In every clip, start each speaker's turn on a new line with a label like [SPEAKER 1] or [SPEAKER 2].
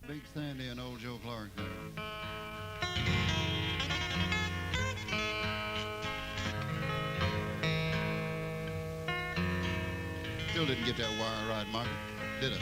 [SPEAKER 1] Big Sandy and old Joe Clark. Still didn't get that wire right, Michael, did I?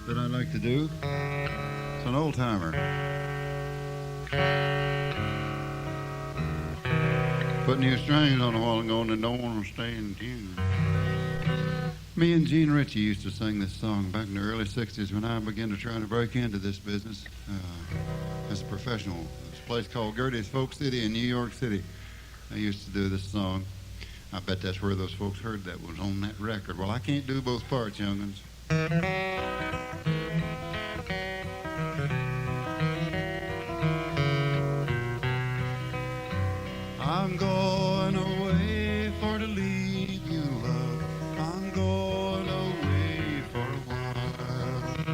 [SPEAKER 1] That I like to do. It's an old timer. Put new strings on a while ago and don't want to stay in tune. Me and Gene Ritchie used to sing this song back in the early 60s when I began to try to break into this business as a professional. This place called Gertie's Folk City in New York City. I used to do this song. I bet that's where those folks heard that was on that record. Well, I can't do both parts, young'uns. I'm going away for to leave you, love. I'm going away for a while.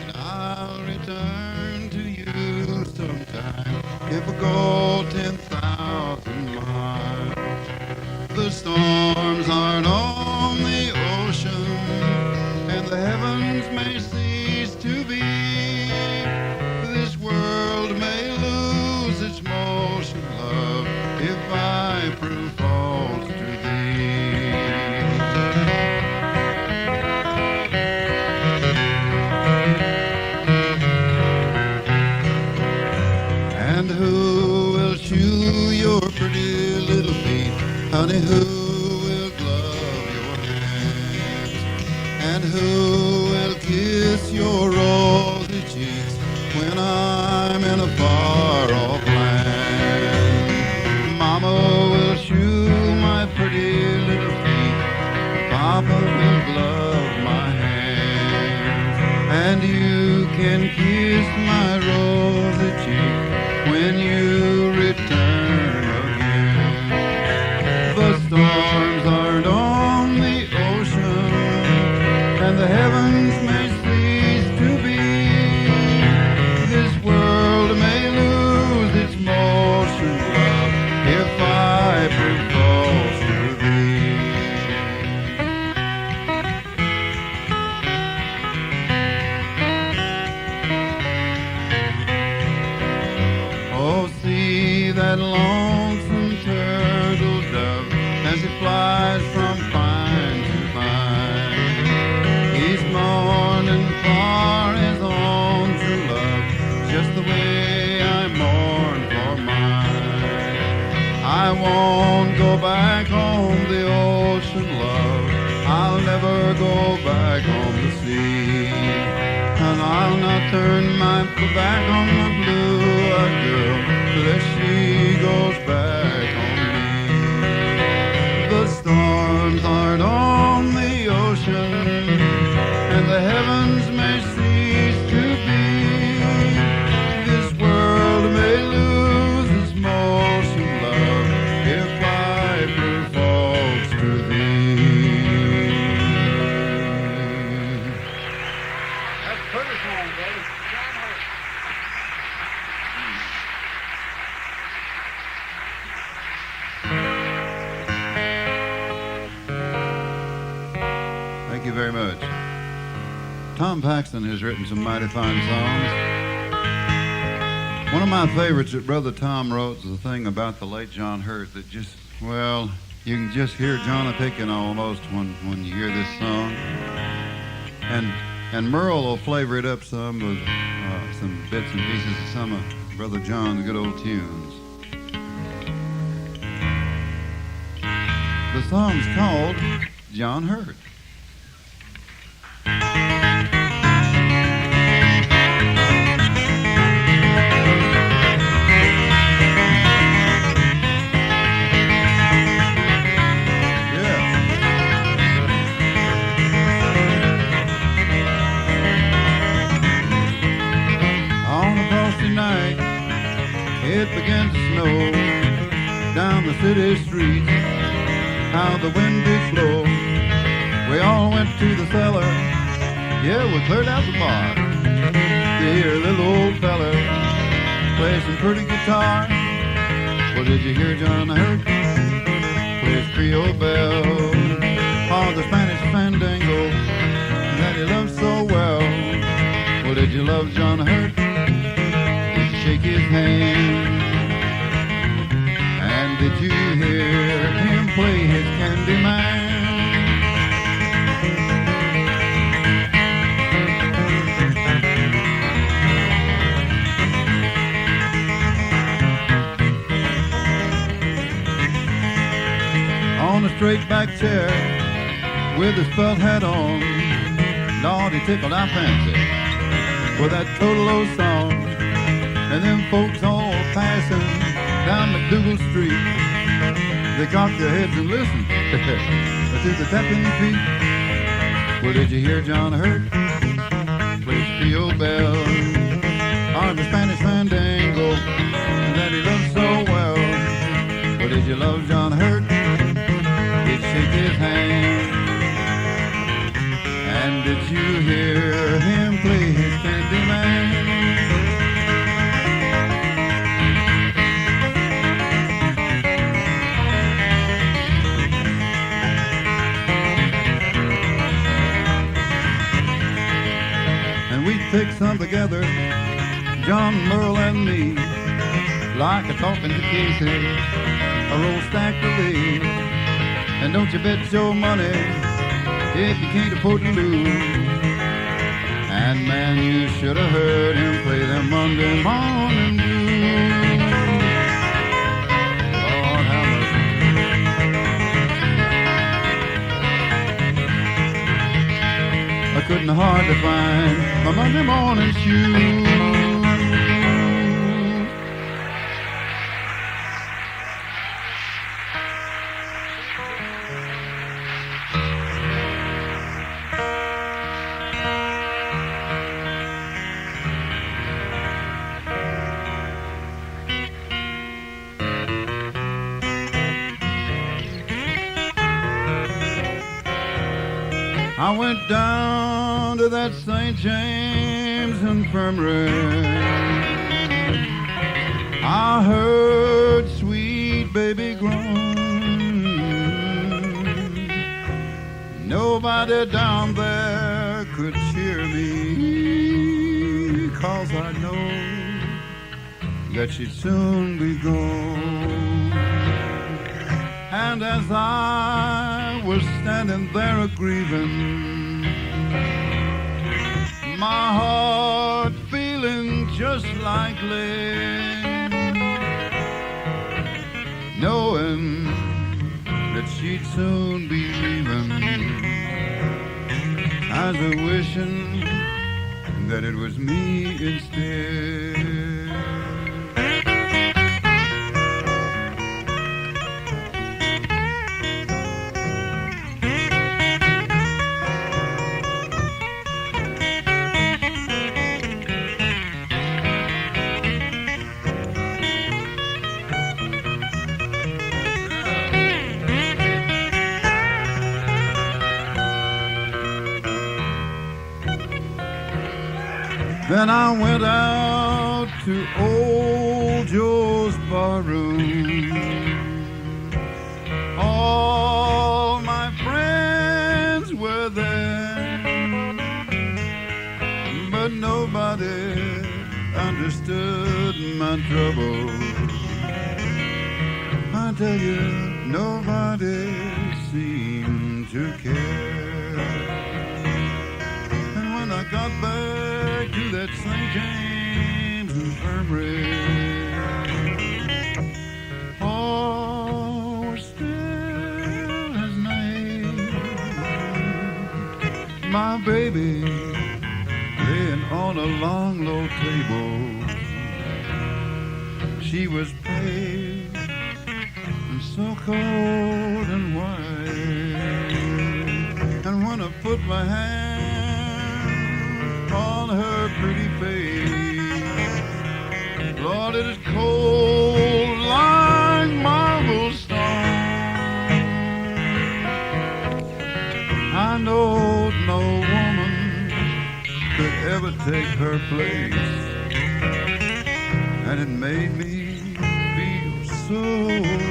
[SPEAKER 1] And I'll return to you sometime if I go 10,000 miles. The storms aren't on the ocean, and the heavens may cease to be. This world may lose its motion, love, if I prove false to thee. And who will shoe your pretty little feet? Honey, who will glove your hands? And who will kiss your rosy cheeks when I'm in a far-off land? Mama will shoe my pretty little feet. Papa will glove my hands. And you can kiss my rosy cheek when you return again. The storms aren't on the ocean, and the heavens may cease to be. This world may lose its motion, love, if I prove false to thee. Oh, see that lonesome turtle dove as he flies from pine to pine. He's mourning for his own true love, just the way I mourn for won't go back home the ocean, love. I'll never go back on the sea. And I'll not turn my back on the blue-eyed girl till she goes back on me. The storms aren't on the ocean, and the heavens may cease to be. This world may lose its motion, love, if Piper falls to thee.
[SPEAKER 2] That's pretty song, buddy.
[SPEAKER 1] Thank you very much. Tom Paxton has written some mighty fine songs. One of my favorites that Brother Tom wrote is a thing about the late John Hurt that just, well, you can just hear John Pickin almost when you hear this song. And Merle will flavor it up some with some bits and pieces of some of Brother John's good old tunes. The song's called John Hurt. It began to snow down the city streets. How the wind did blow. We all went to the cellar. Yeah, we cleared out the bar to hear a little old fella play some pretty guitar. Well, did you hear John Hurt play his Creole bell, or the Spanish fandango that he loved so well? Well, did you love John Hurt? Shake his hand. And did you hear him play his Candy Man? On a straight back chair with his felt hat on, Lord, he tickled our fancy with that total old song. And them folks all passing down McDougal Street, they cock their heads and listen to the tapping feet. Well, did you hear John Hurt play his Creole bell, or the Spanish fandango that he loved so well? Well, did you love John Hurt? Did you shake his hand? And did you hear him play his Candy Man? Pick some together, John, Merle, and me, like a talking to Casey, a roll stack of leaves. And don't you bet your money if you can't afford to lose. And man, you should have heard him play them Monday morning blues. Lord have mercy. I couldn't hardly find my Monday morning shoes. I went down to that St. James Infirmary. I heard sweet baby groan. Nobody down there could cheer me, 'cause I know that she'd soon be gone. And as I was standing there a-grieving, my heart feeling just like lead, knowing she'd soon be leaving. I was wishing that it was me instead. Then I went out to old Joe's barroom. All my friends were there, but nobody understood my trouble. I tell you, nobody seemed to care. And when I got back to that St. James Infirmary, all was still as night. My baby laying on a long, low table. She was pale and so cold and white. And when I put my hand on her pretty face, Lord, it is cold like marble stone. I know no woman could ever take her place, and it made me feel so alone.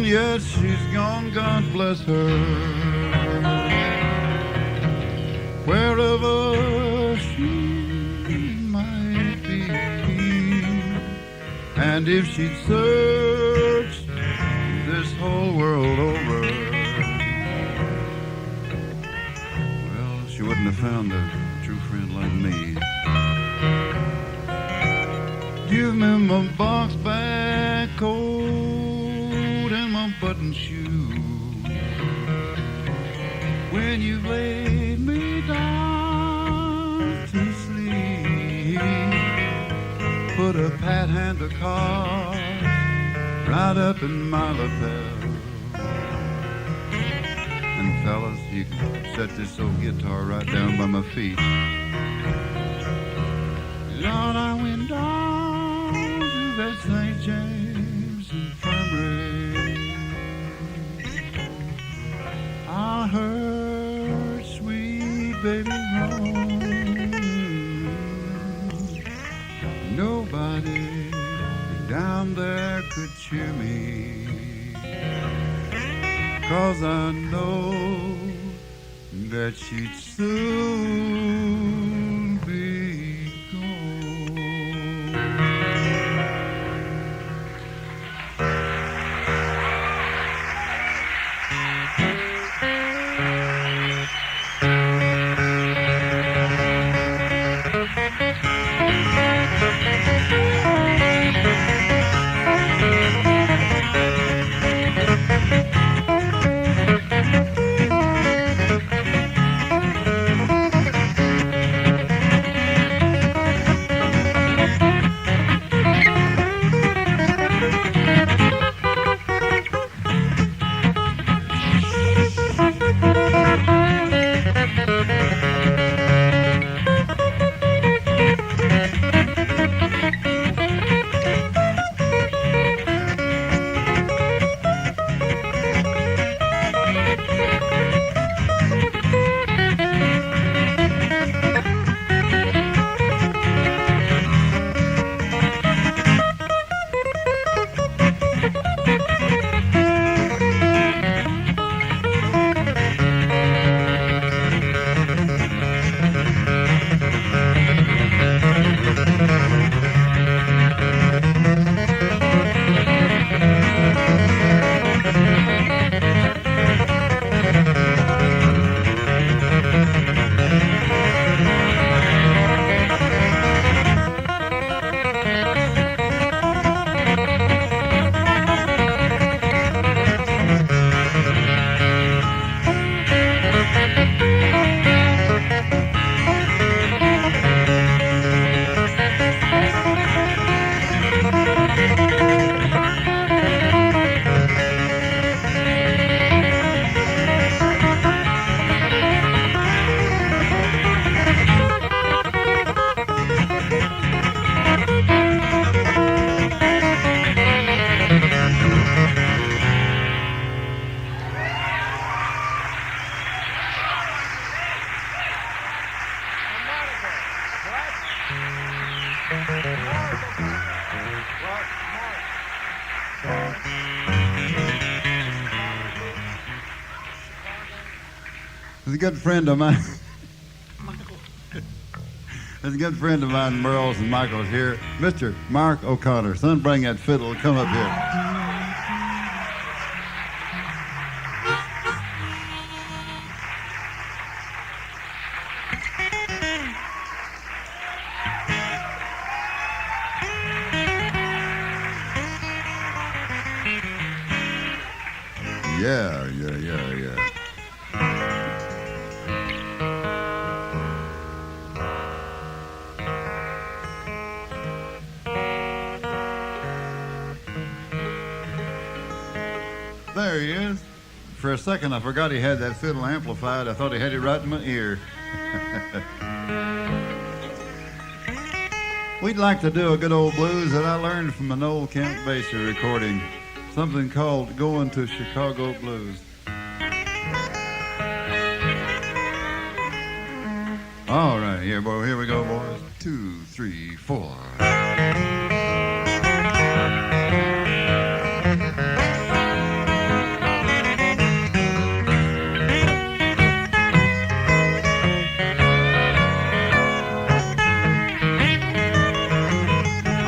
[SPEAKER 1] Yes, she's gone, God bless her. Wherever she might be, and if she'd searched this whole world over, well, she wouldn't have found a true friend like me. Give me my box back coat and my button shoe. When you've laid me down to sleep, put a pat hand of car right up in my lapel. And fellas, you can set this old guitar right down by my feet. Lord, I went down to that St. James Infirmary. I heard sweet baby moan. Nobody down there could cheer me, 'cause I know that she'd soon be gone. There's a good friend of mine. There's a good friend of mine, Merle's and Michael's here. Mr. Mark O'Connor. Son, bring that fiddle. Come up here. Yeah. There he is. For a second, I forgot he had that fiddle amplified. I thought he had it right in my ear. We'd like to do a good old blues that I learned from an old Camp Baser recording. Something called Going to Chicago Blues. All right, here we go, boys. 2, 3, 4.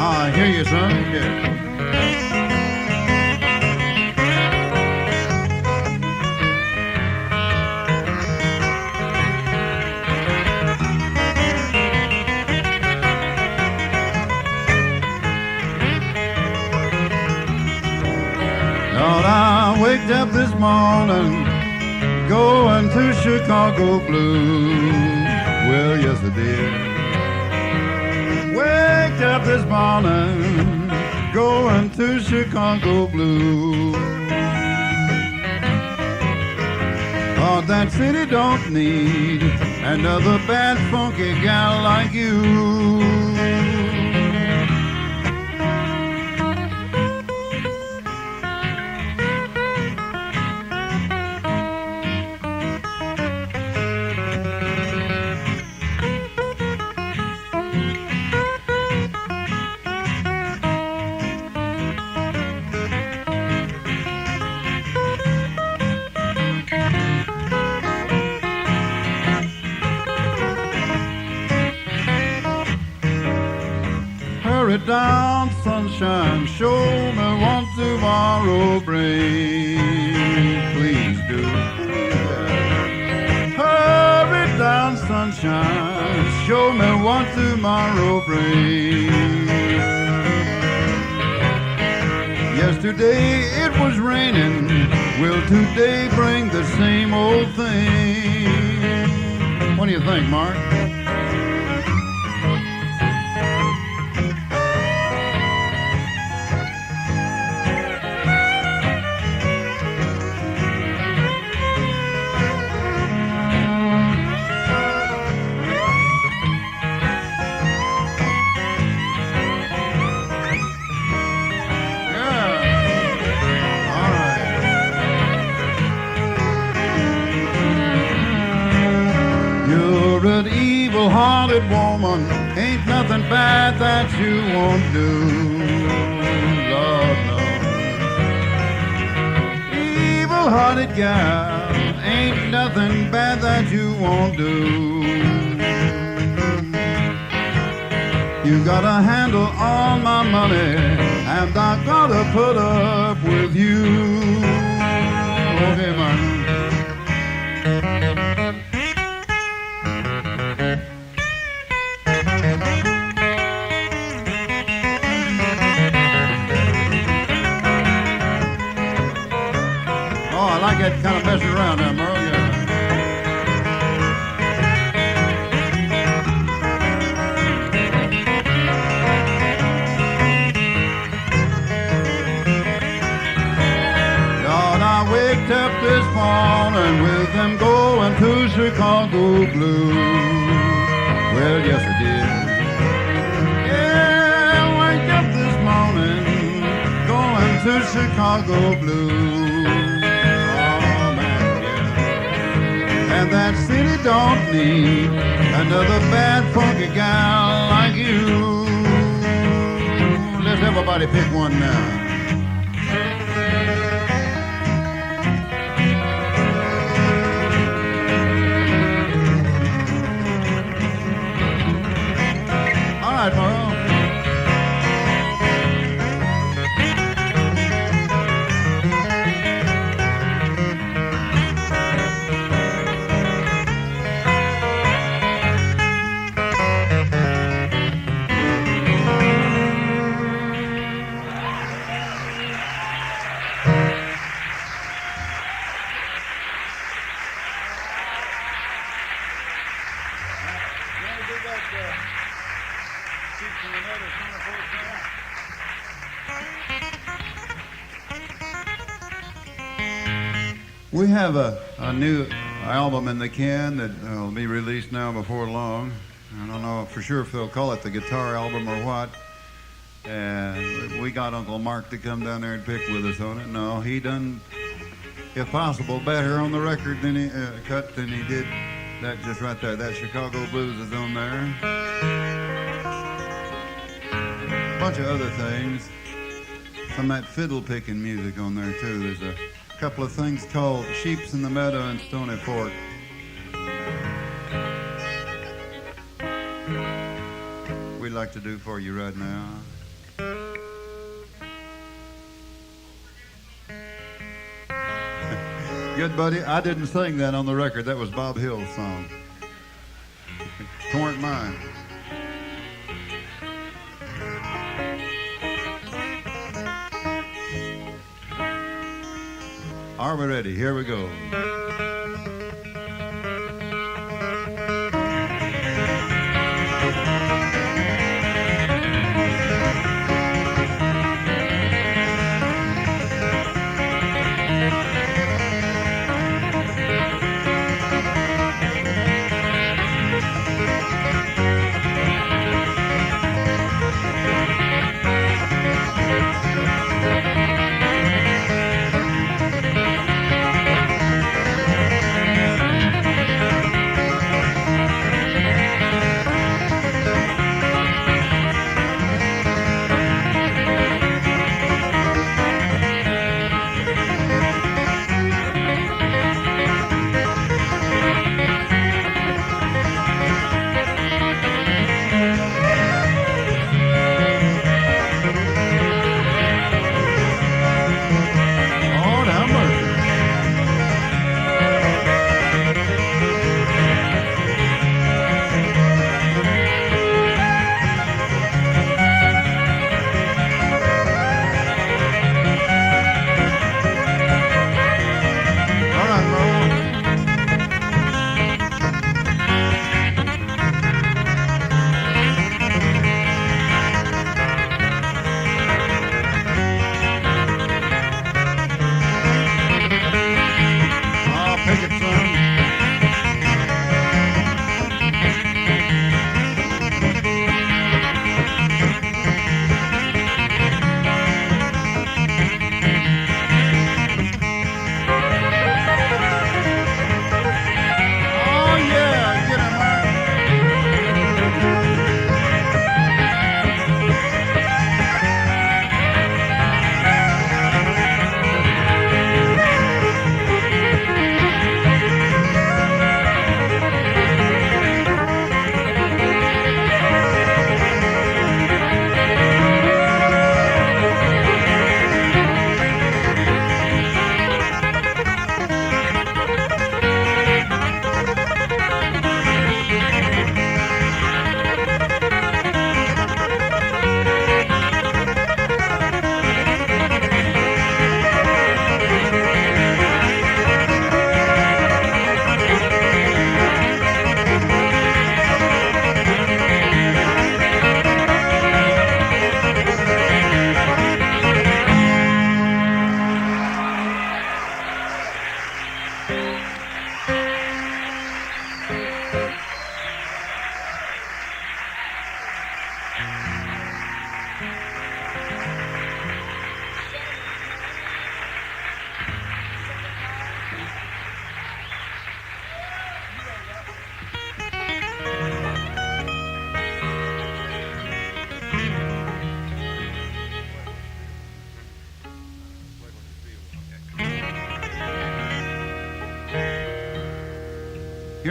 [SPEAKER 1] I hear you, son. Here. Lord, I waked up this morning going to Chicago Blues. Well, yes, I did. Waked up this morning going to Chicago Blues. Oh, that city don't need another bad funky gal like you. Hurry down, sunshine, show me what tomorrow brings. Please do. Hurry down, sunshine, show me what tomorrow brings. Yesterday it was raining, will today bring the same old thing? What do you think, Mark? An evil-hearted woman, ain't nothing bad that you won't do. Lord, no. Evil-hearted gal, ain't nothing bad that you won't do. You gotta handle all my money, and I gotta put up with you. Okay, man. I get kind of messing around there, Merle. Yeah. Lord, I waked up this morning with them going to Chicago Blues. Well, yes, I did. Yeah, I waked up this morning going to Chicago Blues. And that city don't need another bad funky gal like you. Let's everybody pick one now. right, Merle. We have a new album in the can that will be released now before long. I don't know for sure if they'll call it the guitar album or what. And we got Uncle Mark to come down there and pick with us on it. No, he done, if possible, better on the record than he cut than he did that just right there. That Chicago Blues is on there. A bunch of other things. Some of that fiddle picking music on there too. There's a couple of things called Sheeps in the Meadow and Stony Fork. We'd like to do for you right now. Good, buddy. I didn't sing that on the record. That was Bob Hill's song. It weren't mine. Are we ready? Here we go.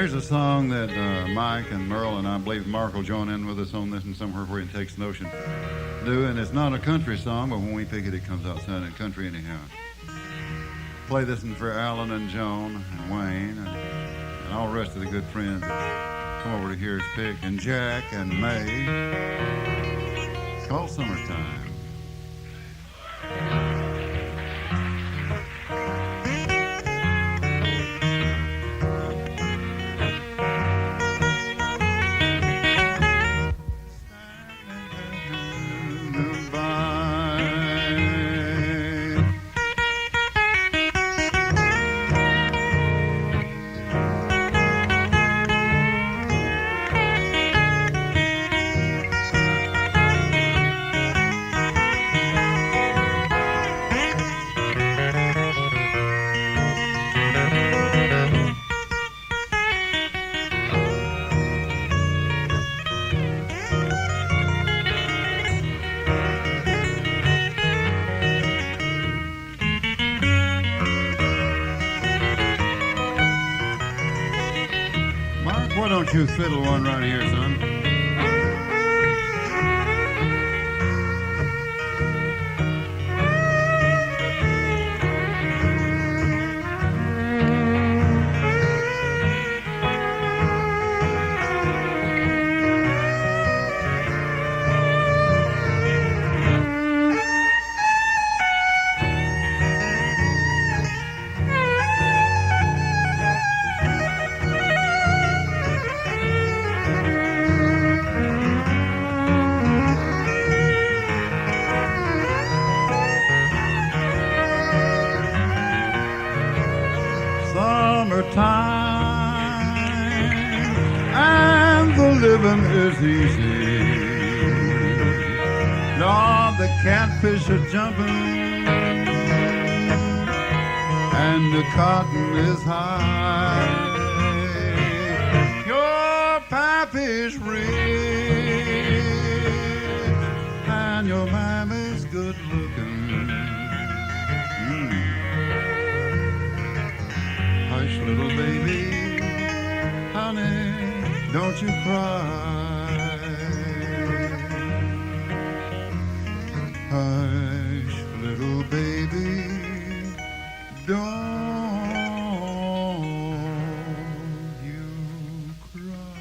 [SPEAKER 1] Here's a song that Mike and Merle and I believe Mark will join in with us on this and somewhere where he takes the notion do. And it's not a country song, but when we pick it, it comes out sounding country anyhow. Play this one for Alan and Joan and Wayne and all the rest of the good friends that come over to hear us pick, and Jack and May. It's called Summertime. Why don't you fiddle one right here, son? And the living is easy. Lord, the catfish are jumping, and the cotton is high. Your pappy's rich, and your mammy's good looking. Hush, little baby, honey, don't you cry. Hush, little baby, don't you cry.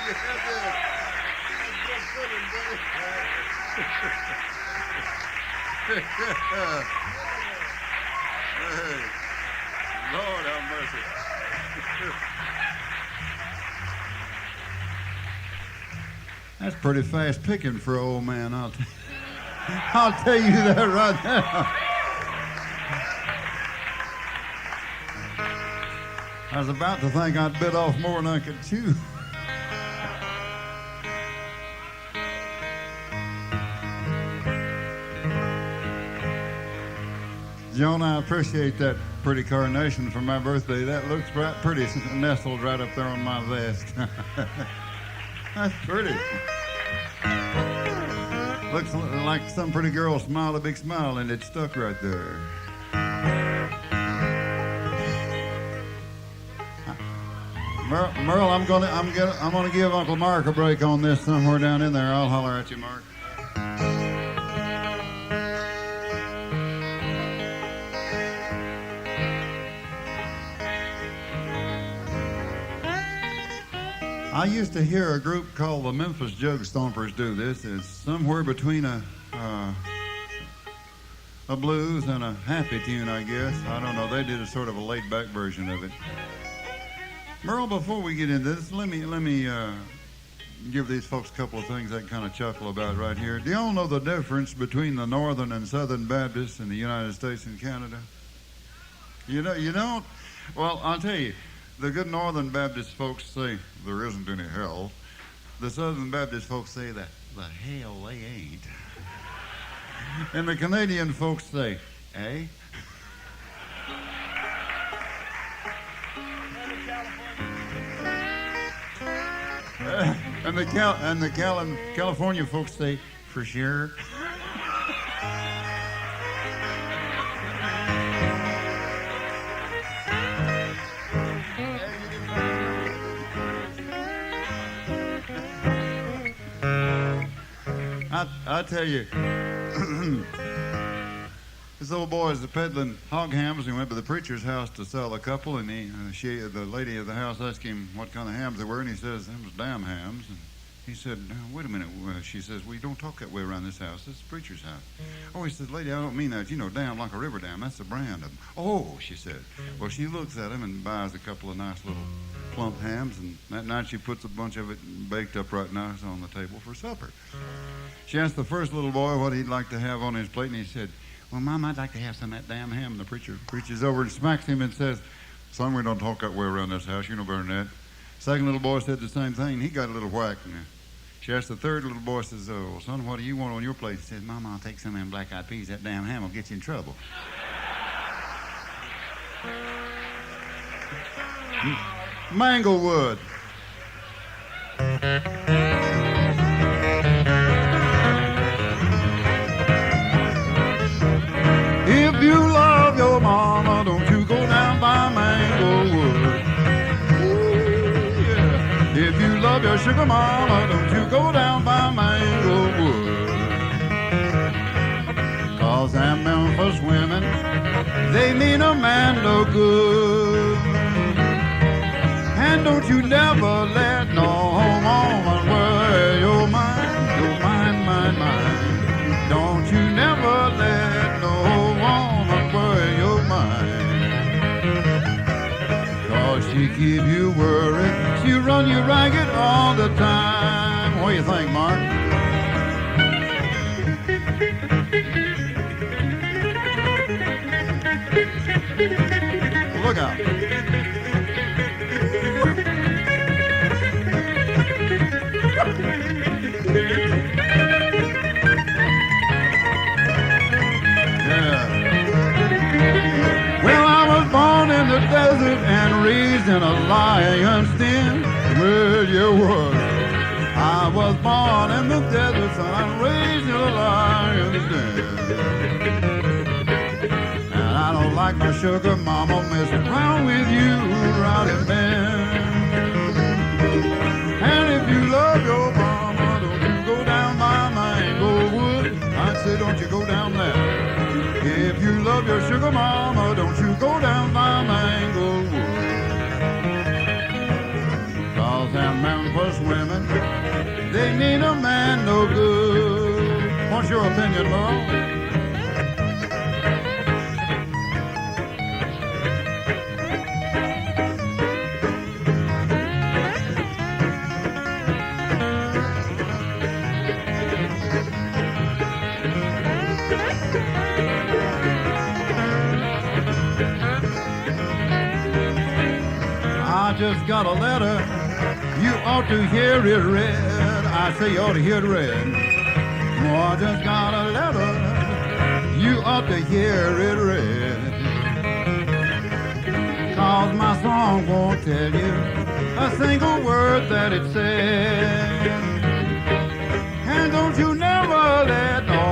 [SPEAKER 1] Hey, Lord have mercy. That's pretty fast picking for an old man, I'll tell you that right now. I was about to think I'd bit off more than I could chew. Joan, I appreciate that pretty carnation for my birthday. That looks right pretty nestled right up there on my vest. That's pretty. Looks like some pretty girl smiled a big smile and it stuck right there. Merle, I'm gonna give Uncle Mark a break on this somewhere down in there. I'll holler at you, Mark. I used to hear a group called the Memphis Jug Stompers do this. It's somewhere between a blues and a happy tune, I guess. I don't know. They did a sort of a laid-back version of it. Merle, before we get into this, let me give these folks a couple of things I can kind of chuckle about right here. Do y'all know the difference between the Northern and Southern Baptists in the United States and Canada? You don't? Well, I'll tell you. The good Northern Baptist folks say there isn't any hell. The Southern Baptist folks say that the hell they ain't. And the Canadian folks say, eh? And the California folks say, for sure. I tell you, this old boy is peddling hog hams. He went to the preacher's house to sell a couple, and the lady of the house asked him what kind of hams they were, and he says, them was damn hams. And he said, wait a minute. She says, we don't talk that way around this house. This is the preacher's house. Oh, he said, lady, I don't mean that. You know, dam like a river dam. That's the brand of them. Oh, she said. Well, she looks at him and buys a couple of nice little plump hams, and that night she puts a bunch of it baked up right nice on the table for supper. She asked the first little boy what he'd like to have on his plate, and he said, well, Mom, I'd like to have some of that damn ham. And the preacher reaches over and smacks him and says, son, we don't talk that way around this house. You know better than that. Second little boy said the same thing. He got a little whack. She asked the third little boy, says, oh, son, what do you want on your plate? He said, Mom, I'll take some of them black-eyed peas. That damn ham will get you in trouble. Minglewood. If you love your mama, don't you go down by Minglewood. Ooh, yeah. If you love your sugar mama, don't you go down by Minglewood. 'Cause them Memphis women, they mean a man no good. And don't you never let no woman worry your mind, mind. Don't you never let no woman worry your mind. 'Cause she keep you worried, she run you ragged all the time. What do you think, Mark? Look out. Well, I was born in the desert and raised in a lion's den. Well, you was. I was born in the desert, son, and raised in a lion's den. And I don't like my sugar mama messing around with you right in bed. And if you love your mama, don't you go down by Minglewood. I say, don't you go down there. If you love your sugar mama, don't you go down by Minglewood. 'Cause town mountain for swimming. They mean a man no good. What's your opinion, Merle? I just got a letter, you ought to hear it read. I say you ought to hear it read. Oh, I just got a letter, you ought to hear it read. 'Cause my song won't tell you a single word that it said. And don't you never let no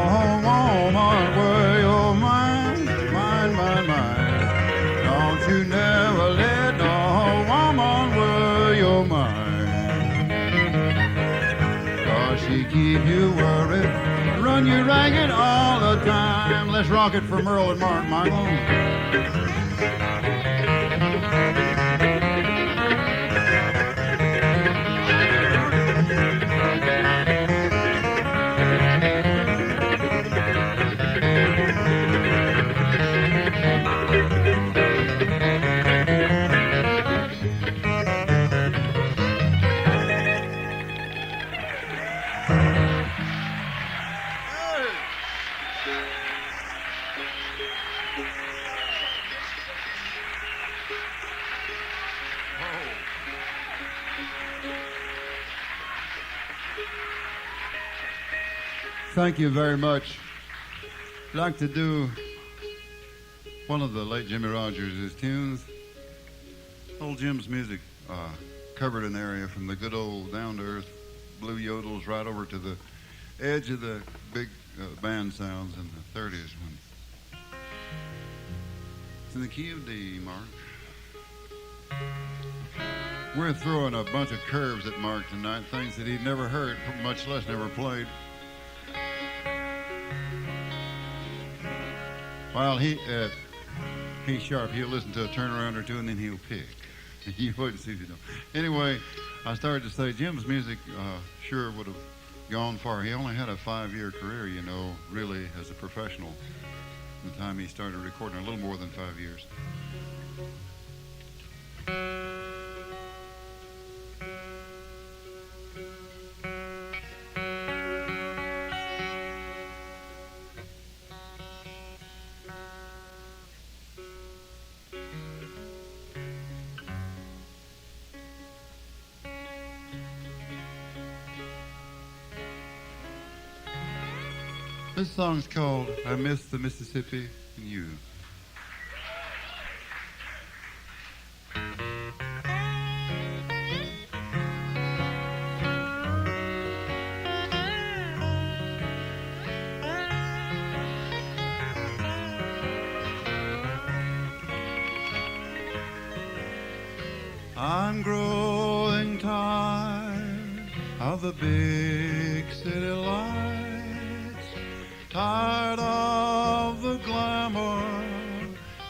[SPEAKER 1] woman worry your mind, mind, mind, mind. Don't you never let no woman worry your mind. 'Cause she keep you worried, run you ragged all the time. Let's rock it for Merle and Mark, Michael. Thank you very much. I'd like to do one of the late Jimmy Rogers' tunes. Old Jim's music covered an area from the good old down-to-earth blue yodels right over to the edge of the big band sounds in the 30s. It's in the key of D, Mark. We're throwing a bunch of curves at Mark tonight, things that he'd never heard, much less never played. While he's sharp, he'll listen to a turnaround or two and then he'll pick. You wouldn't see it. Anyway, I started to say Jim's music sure would have gone far. He only had a 5-year career, you know, really as a professional. From the time he started recording, a little more than 5 years. This song's called I Miss the Mississippi and You. I'm growing tired of the big city lights, tired of the glamour,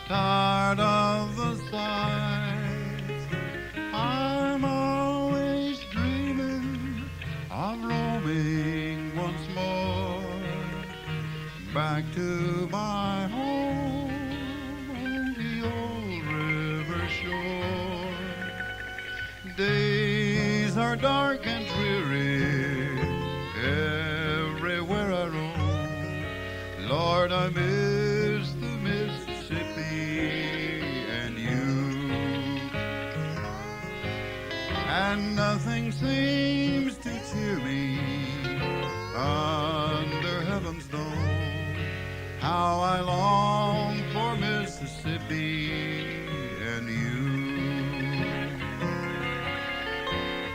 [SPEAKER 1] tired of the sights. I'm always dreaming of roaming once more back to my home on the old river shore. Days are dark and dreary everywhere I roam. Lord, I miss the Mississippi and you. And nothing seems to cheer me under heaven's dome. How I long for Mississippi and you.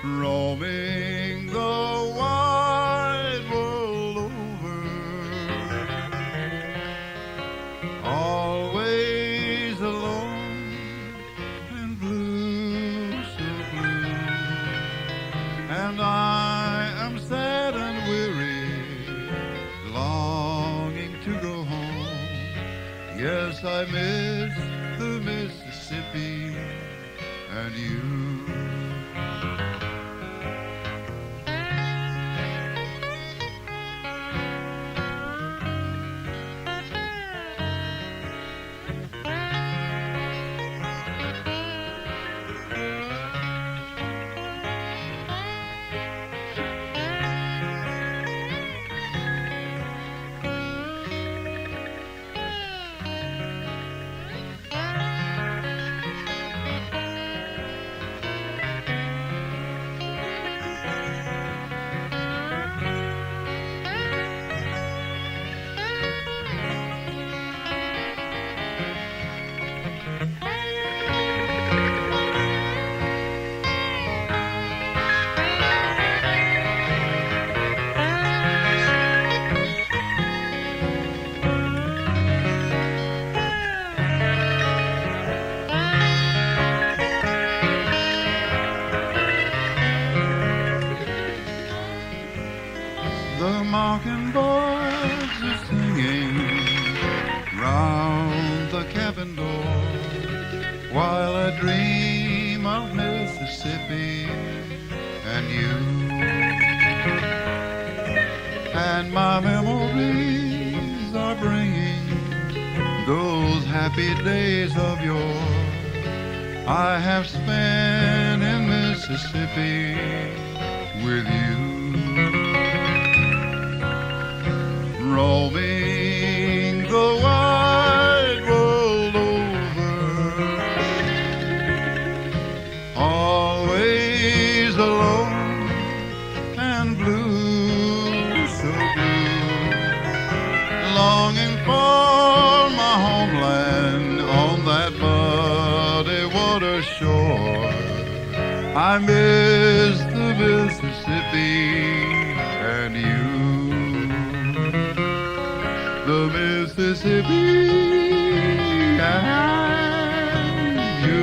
[SPEAKER 1] Roaming the wide world over, always alone and blue, so blue. And I am sad and weary, longing to go home. Yes, I miss the Mississippi and you. mockingbirds are singing round the cabin door, while I dream of Mississippi and you. And my memories are bringing those happy days of yore I have spent in Mississippi with you. Roaming the wide world over, always alone and blue, so blue, longing for my homeland on that muddy water shore. I miss the Mississippi and you. The Mississippi and you.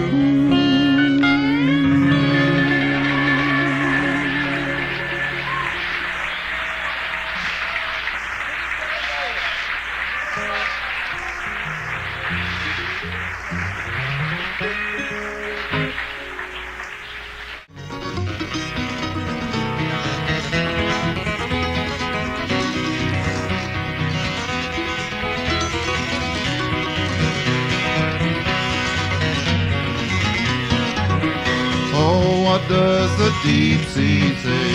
[SPEAKER 1] What does the deep sea say?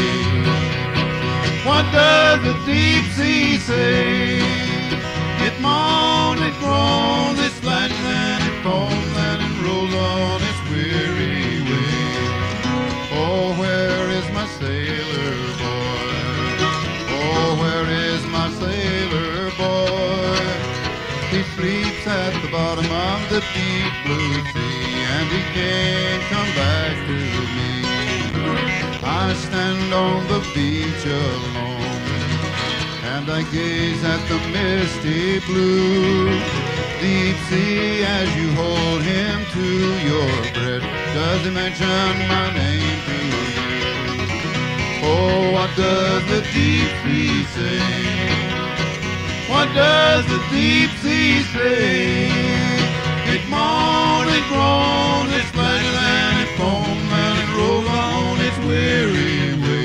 [SPEAKER 1] What does the deep sea say? It moans, it groans, it splashes and it foams and it rolls on its weary way. Oh, where is my sailor boy? Oh, where is my sailor boy? He sleeps at the bottom of the deep blue sea, and he can't come back to me. I stand on the beach alone, and I gaze at the misty blue. Deep sea, as you hold him to your breast, does he mention my name to you? Oh, what does the deep sea say? What does the deep sea say? It moans, it groans, it splashes and it foams and it rolls on its weary way.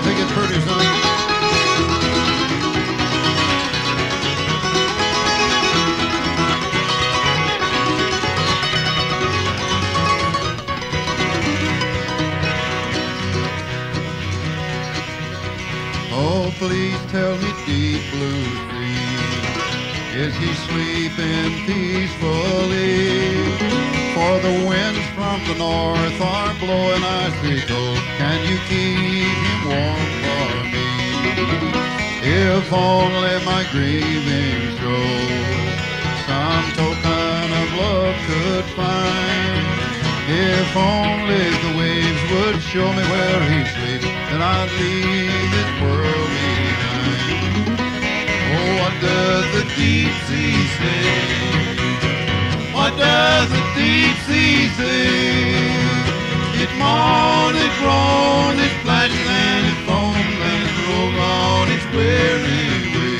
[SPEAKER 1] Take it pretty, son. Oh, please tell me, deep blue sea, is he sleeping peacefully? For the winds from the north are blowing icy cold. Can you keep him warm for me? If only my grieving soul some token of love could find. If only the waves would show me where he sleeps, then I'd leave this world behind. Oh, what does the deep sea say? What does the deep sea say? It moans, it groans, it splashes and it foams and it rolls on its weary way.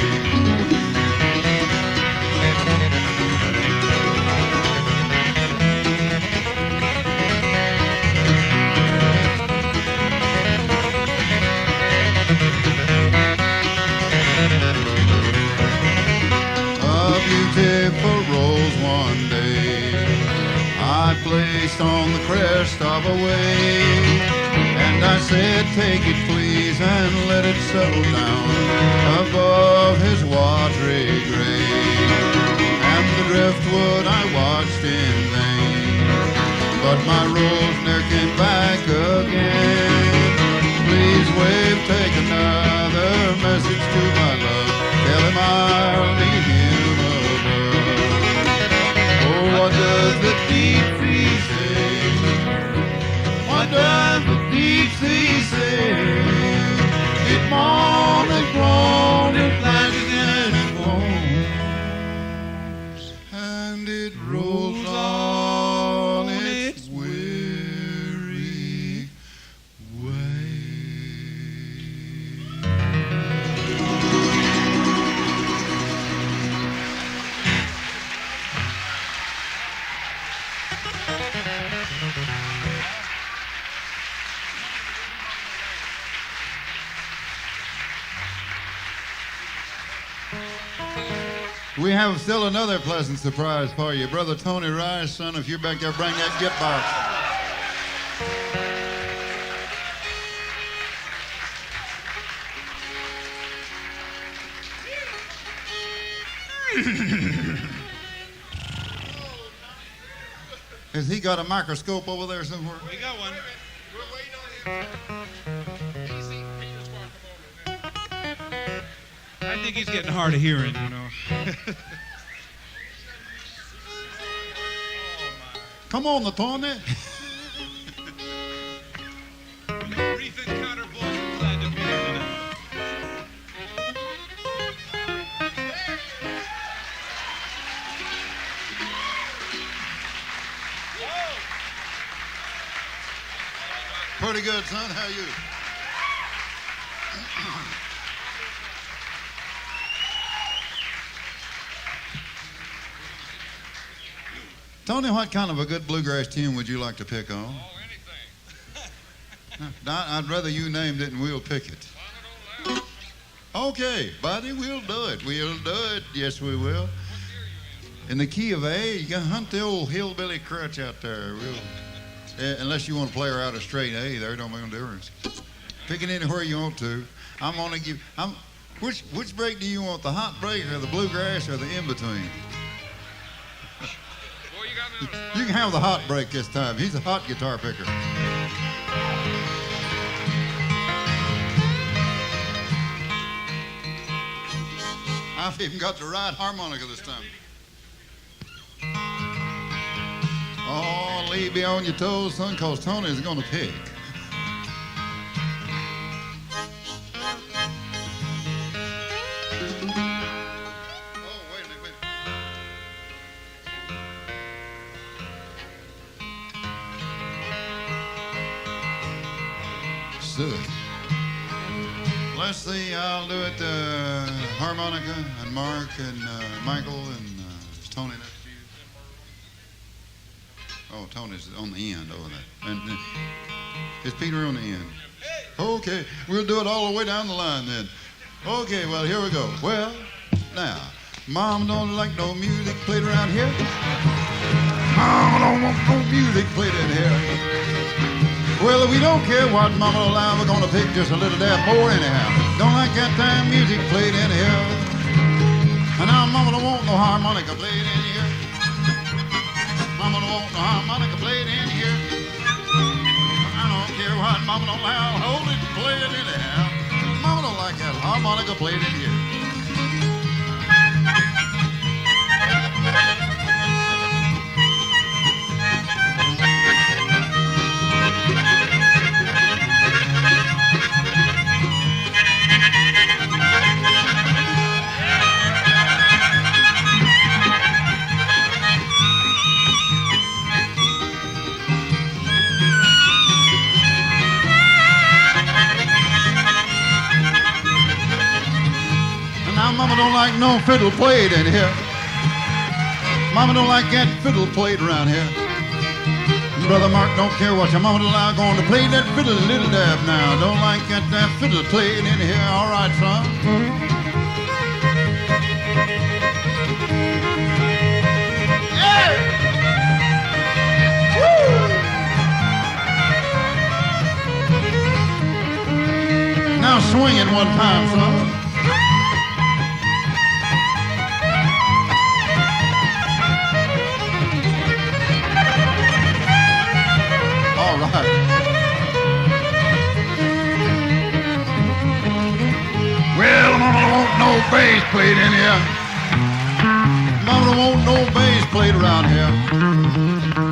[SPEAKER 1] Beautiful rose one day I placed on the crest of a wave, and I said, take it please and let it settle down above his watery grave. And the driftwood I watched in vain, but my rose ne'er came back again. Please wave, take another message to my love, tell him I'll meet him. What does the deep sea say? What does the deep sea say? It moans, it groans, it flashes and it foams, and it rolls on its weary way. We have still another pleasant surprise for you. Brother Tony Rice, son, if you're back there, bring that gift box. Has he got a microscope over there somewhere?
[SPEAKER 3] We got one.
[SPEAKER 2] We're waiting on him. Easy.
[SPEAKER 3] I think he's getting hard of hearing, you know.
[SPEAKER 1] Come on, the Tony.
[SPEAKER 3] Brief encounter, boys. I'm glad to be here tonight.
[SPEAKER 1] Pretty good, son. How are you? Tony, what kind of a good bluegrass tune would you like to pick on?
[SPEAKER 2] Oh, anything.
[SPEAKER 1] I'd rather you named it and we'll pick it. Okay, buddy, we'll do it. We'll do it. Yes, we will. In the key of A, you can hunt the old hillbilly crutch out there. Unless you want to play her out of straight A, there don't make no difference. Pick it anywhere you want to. I'm gonna give. Which break do you want? The hot break or the bluegrass or the in between? You can have the hot break this time. He's a hot guitar picker. I've even got the right harmonica this time. Oh, leave me on your toes, son, because Tony's going to pick. Let's see, I'll do it harmonica and Mark and Michael and is Tony next to you? Oh, Tony's on the end over there. And is Peter on the end? Okay, we'll do it all the way down the line then. Okay, well, here we go. Well, now, Mom don't like no music played around here. Mom don't want no music played in here. Well, we don't care what Mama will allow, we're gonna pick just a little dab more anyhow. Don't like that damn music played in here. And now Mama don't want no harmonica played in here. Mama don't want no harmonica played in here. I don't care what Mama don't allow, hold it and play it anyhow. Mama don't like that harmonica played in here. Mama don't like no fiddle played in here. Mama don't like that fiddle played around here. Brother Mark don't care what your mama don't allow, going to play that fiddle a little dab now. Don't like that fiddle played in here. All right, son. Yeah! Woo! Now swing it one time, son. All right. Well, Mama don't want no bass played in here. Mama don't want no bass played around here.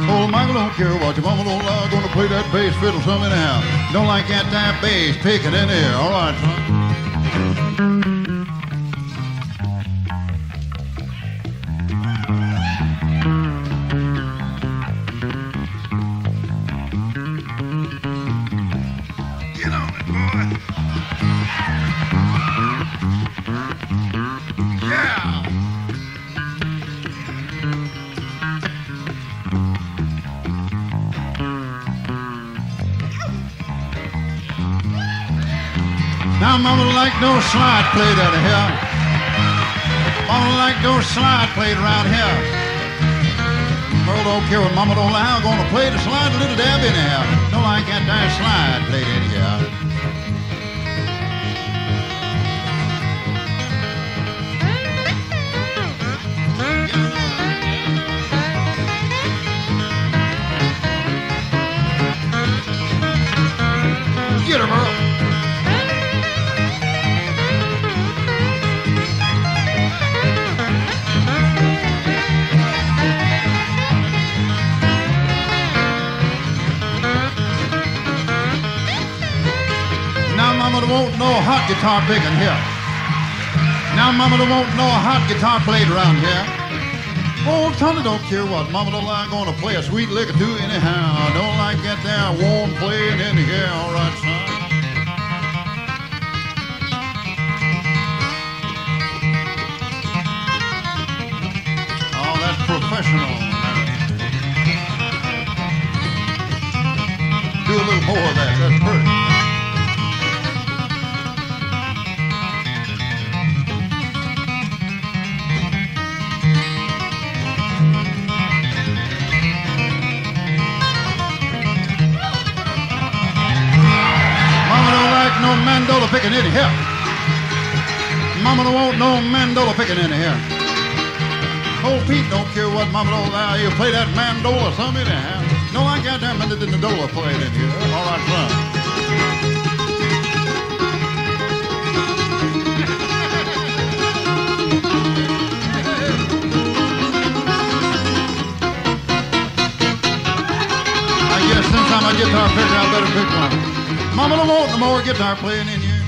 [SPEAKER 1] Oh, Michael don't care what your mama don't allow, gonna play that bass fiddle some anyhow. Don't like that damn bass picking in here. All right, son. Now, Mama don't like no slide played out of here. Mama like those slide played around here. Merle don't care what Mama don't allow. Gonna play the slide a little dab anyhow. Don't like that damn slide played in here. Get her, Merle. Now Mama don't want no hot guitar picking here. Now Mama don't want no hot guitar played around here. Oh, Tony don't care what Mama don't like. Gonna play a sweet lick or two anyhow. Don't like that there warm playing in here. All right, son. Oh, that's professional. Do a little more of that. That's pretty. No mandola picking in here. Mama don't want no mandola picking in here. Old Pete don't care what Mama don't allow. You play that mandola some anyhow. No, I got that mandola played in here. All right, son. I guess since I'm a guitar picker, I better pick one. Mama don't want no more guitar playing in here.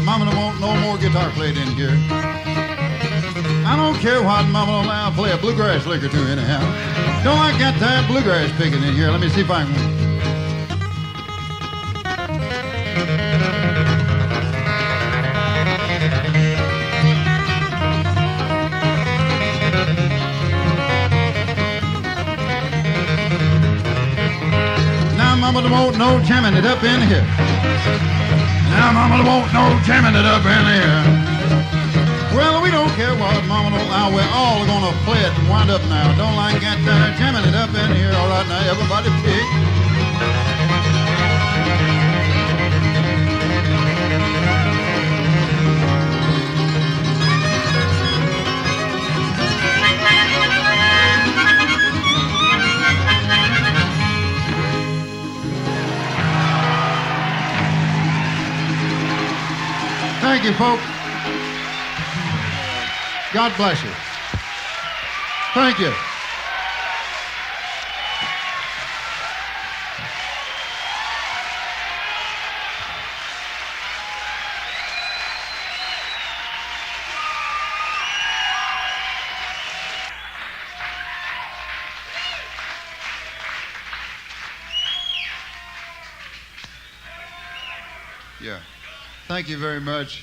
[SPEAKER 1] Mama don't want no more guitar played in here. I don't care what Mama don't allow. Play a bluegrass lick or two anyhow. Don't I got that bluegrass picking in here? Let me see if I can. Mama don't want no jamming it up in here. Now Mama don't want no jamming it up in here. Well, we don't care what Mama don't allow. We're all gonna play it and wind up now. Don't like that jamming it up in here. All right, now everybody pick. Thank you, folks. God bless you. Thank you. Yeah. Thank you very much.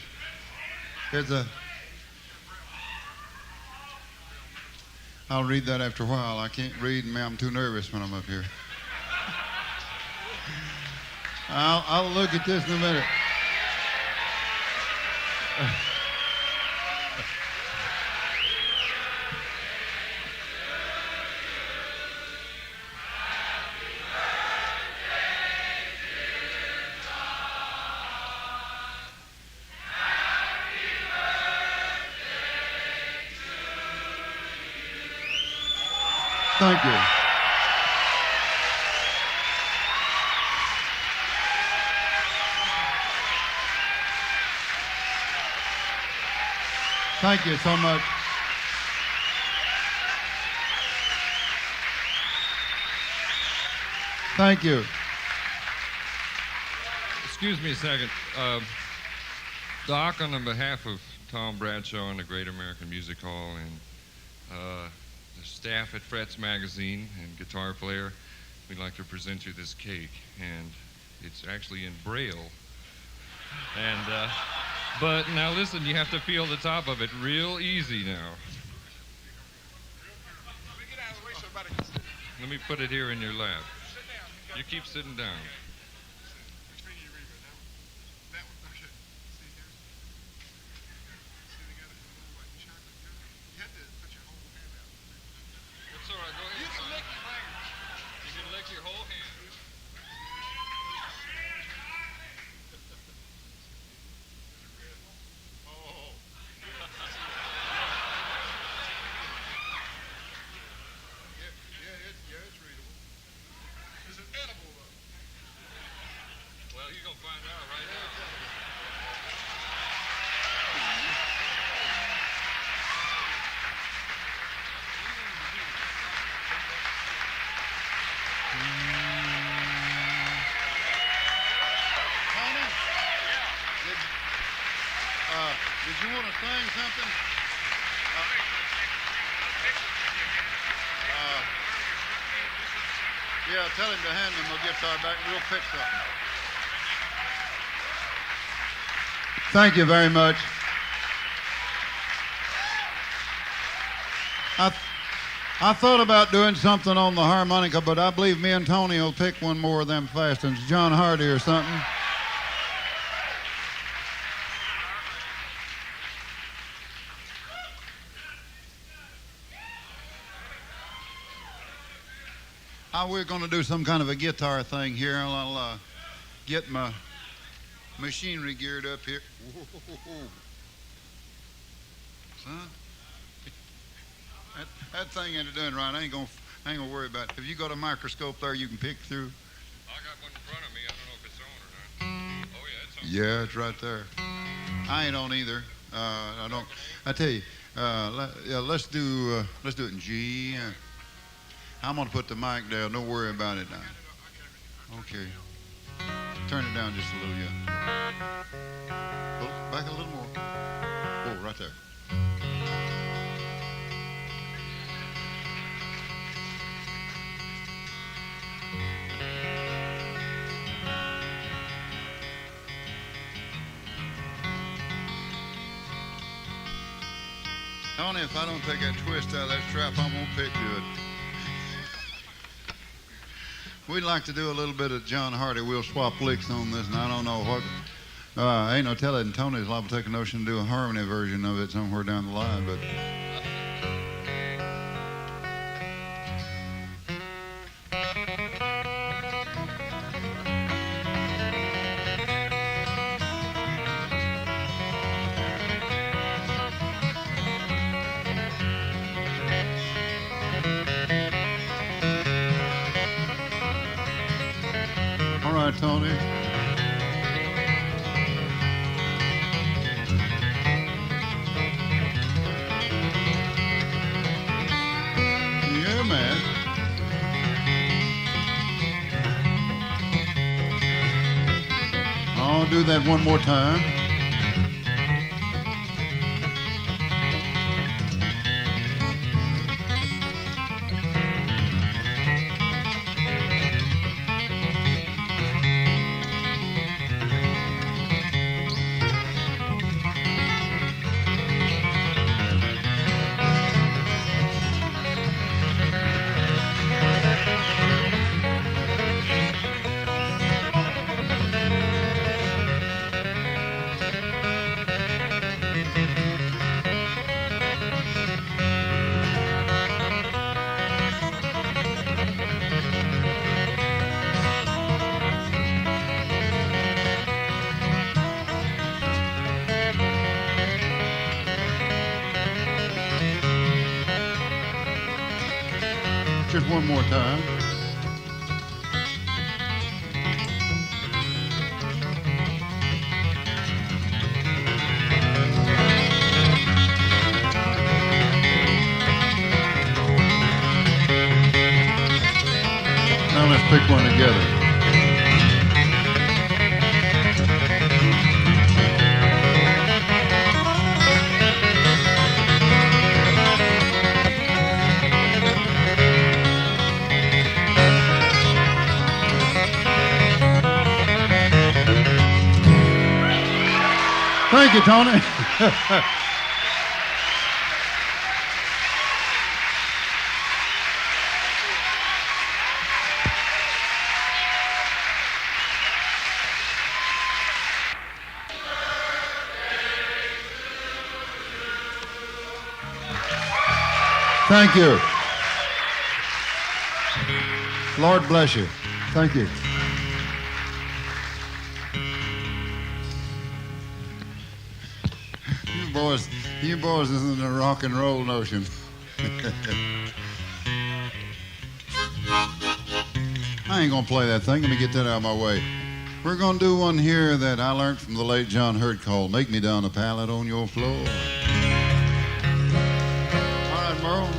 [SPEAKER 1] I'll read that after a while. I can't read, and I'm too nervous when I'm up here. I'll look at this in a minute. Thank you. Thank you so much. Thank you.
[SPEAKER 4] Excuse me a second. Doc, on behalf of Tom Bradshaw and the Great American Music Hall and the staff at Fret's Magazine and Guitar Player, we'd like to present you this cake. And it's actually in Braille. And, but now listen, you have to feel the top of it real easy now. Let me put it here in your lap. You keep sitting down.
[SPEAKER 1] Tony? Did you want to sing something? Yeah, tell him to hand him the guitar back and we'll pick something. Thank you very much. I thought about doing something on the harmonica, but I believe me and Tony will pick one more of them fast ones, John Hardy or something. We're going to do some kind of a guitar thing here. I'll get my machinery geared up here. Whoa. Son, that thing ain't doing right. I ain't gonna worry about it. If you got a microscope there, you can pick through.
[SPEAKER 4] I got one in front of me. I don't know if it's on or not. Oh yeah, it's on.
[SPEAKER 1] Yeah, it's right there. I ain't on either. I don't. I tell you, let's do it in G. I'm gonna put the mic down. Don't worry about it now. Okay. Turn it down just a little, yeah. Pull it back a little more. Whoa, right there. Tony, if I don't take that twist out of that strap, I won't pick good. We'd like to do a little bit of John Hardy. We'll swap licks on this, and I don't know what. Ain't no telling. Tony's liable to take a notion to do a harmony version of it somewhere down the line, but. Tony. Yeah, man. I'll do that one more time. Just one more time. Now let's pick one together. Thank you, Tony. Thank you. Lord bless you. Thank you. You boys isn't a rock and roll notion. I ain't gonna play that thing. Let me get that out of my way. We're gonna do one here that I learned from the late John Hurt called "Make Me Down a Pallet on Your Floor." All right, Merle.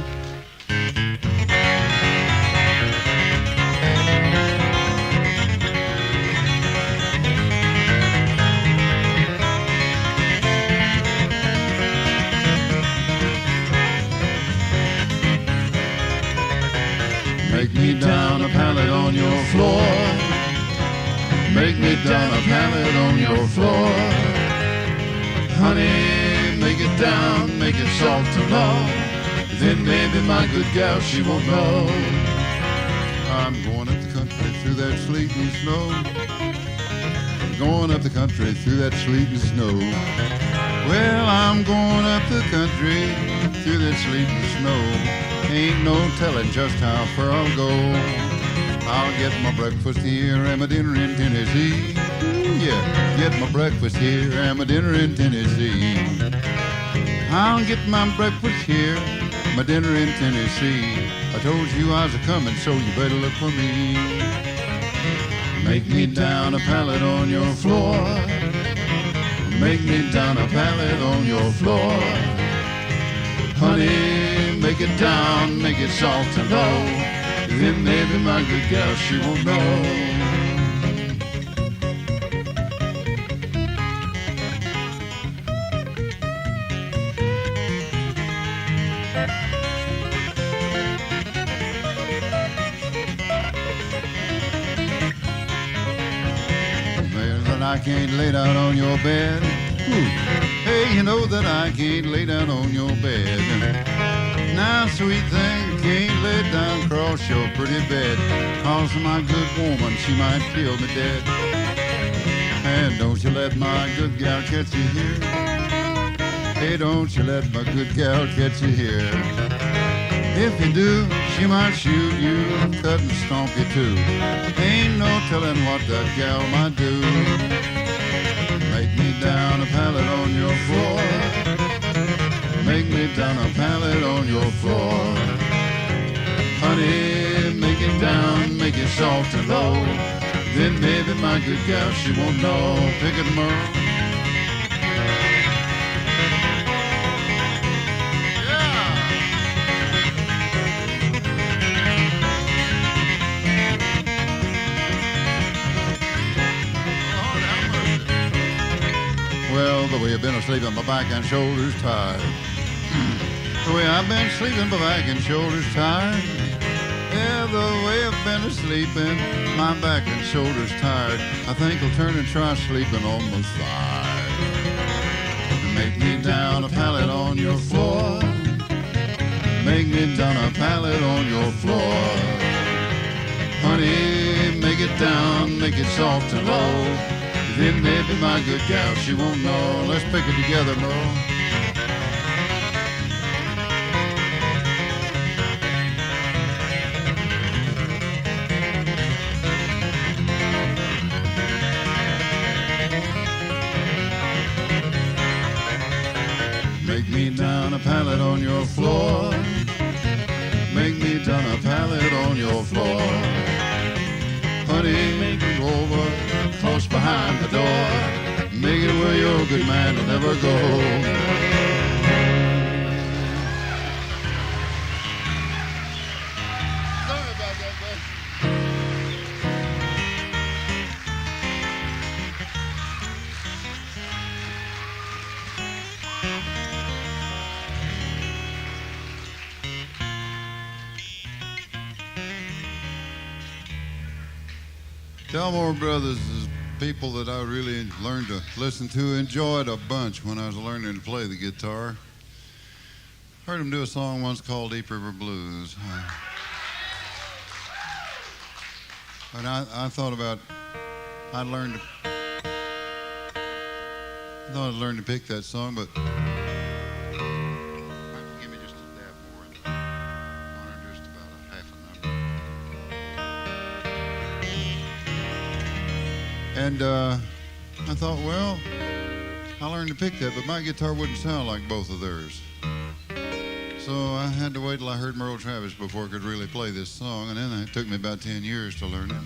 [SPEAKER 1] down a pallet on your floor. Make me down a pallet on your floor. Honey, make it down, make it soft and low. Then maybe my good gal, she won't know. I'm going up the country through that sleet and snow. Going up the country through that sleet and snow. Well, I'm going up the country through that sleet and snow. Ain't no telling just how far I'll go. I'll get my breakfast here and my dinner in Tennessee. Ooh, yeah, get my breakfast here and my dinner in Tennessee. I'll get my breakfast here, my dinner in Tennessee. I told you I was a-coming, so you better look for me. Make me down a pallet on your floor. Make me down a pallet on your floor. Honey, make it down, make it soft and low. Then maybe my good gal, she won't know. I can't lay down on your bed. Ooh. Hey, you know that I can't lay down on your bed. Now, sweet thing, can't lay down across your pretty bed. 'Cause my good woman, she might kill me dead. And don't you let my good gal catch you here. Hey, don't you let my good gal catch you here. If you do, she might shoot you, cut and stomp you too. Ain't no telling what that gal might do. Make me down a pallet on your floor. Make me down a pallet on your floor. Honey, make it down, make it soft and low. Then maybe my good gal, she won't know. Pickin, Merle. Well, the way I've been asleep on my back and shoulders tired. The way I've been sleeping, my back and shoulders tired. Yeah, the way I've been asleeping, my back and shoulders tired. I think I'll turn and try sleeping on my side. Make me down a pallet on your floor. Make me down a pallet on your floor. Honey, make it down, make it soft and low. Then maybe my good gal, she won't know. Let's pick it together, Merle. Make me down a pallet on your floor. Make me down a pallet on your floor. Honey, make it over close behind the door. Make it where your good man will never go. Sorry about that, bud. Delmore Brothers is people that I really learned to listen to, enjoyed a bunch when I was learning to play the guitar. Heard them do a song once called Deep River Blues. And I thought I'd learn to pick that song, but give me just a dab more on just about a half a number. And I thought, well, I learned to pick that, but my guitar wouldn't sound like both of theirs. So I had to wait till I heard Merle Travis before I could really play this song, and then it took me about 10 years to learn it.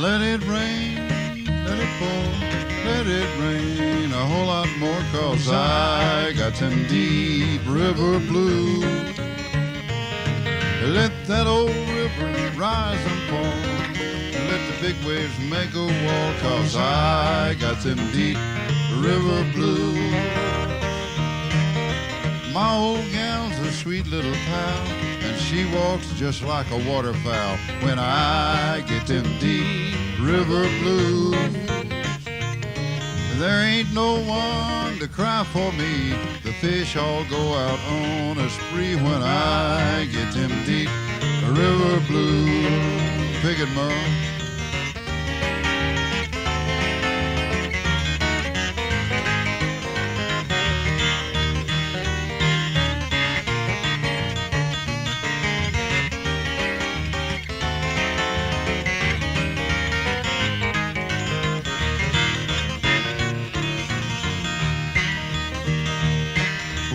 [SPEAKER 1] Let it rain, let it pour, let it rain a whole lot more, 'cause I got them deep river blues. Let that old river rise and fall, let the big waves make a wall, 'cause I got them deep river blues. My old gal's a sweet little pal, and she walks just like a waterfowl when I get them deep river blues. There ain't no one to cry for me. The fish all go out on a spree when I get them deep river blues. Pickin, Merle.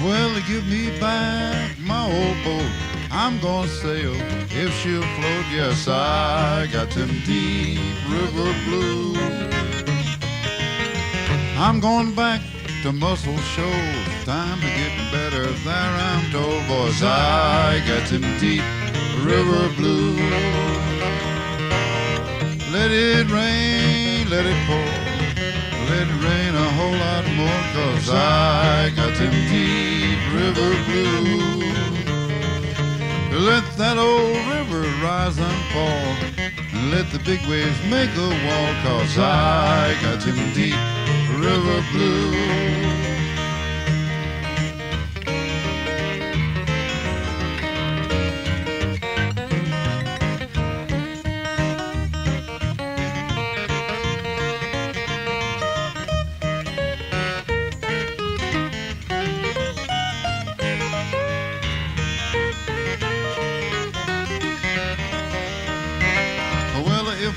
[SPEAKER 1] Well, give me back my old boat. I'm gonna sail if she'll float. Yes, I got them deep river blues. I'm going back to Muscle Shoals. Time to get better there, I'm told. Boys, I got them deep river blues. Let it rain, let it pour, let it rain a whole lot more, 'cause I got them deep river blues. Let that old river rise and fall, and let the big waves make a wall, 'cause I got them deep river blues.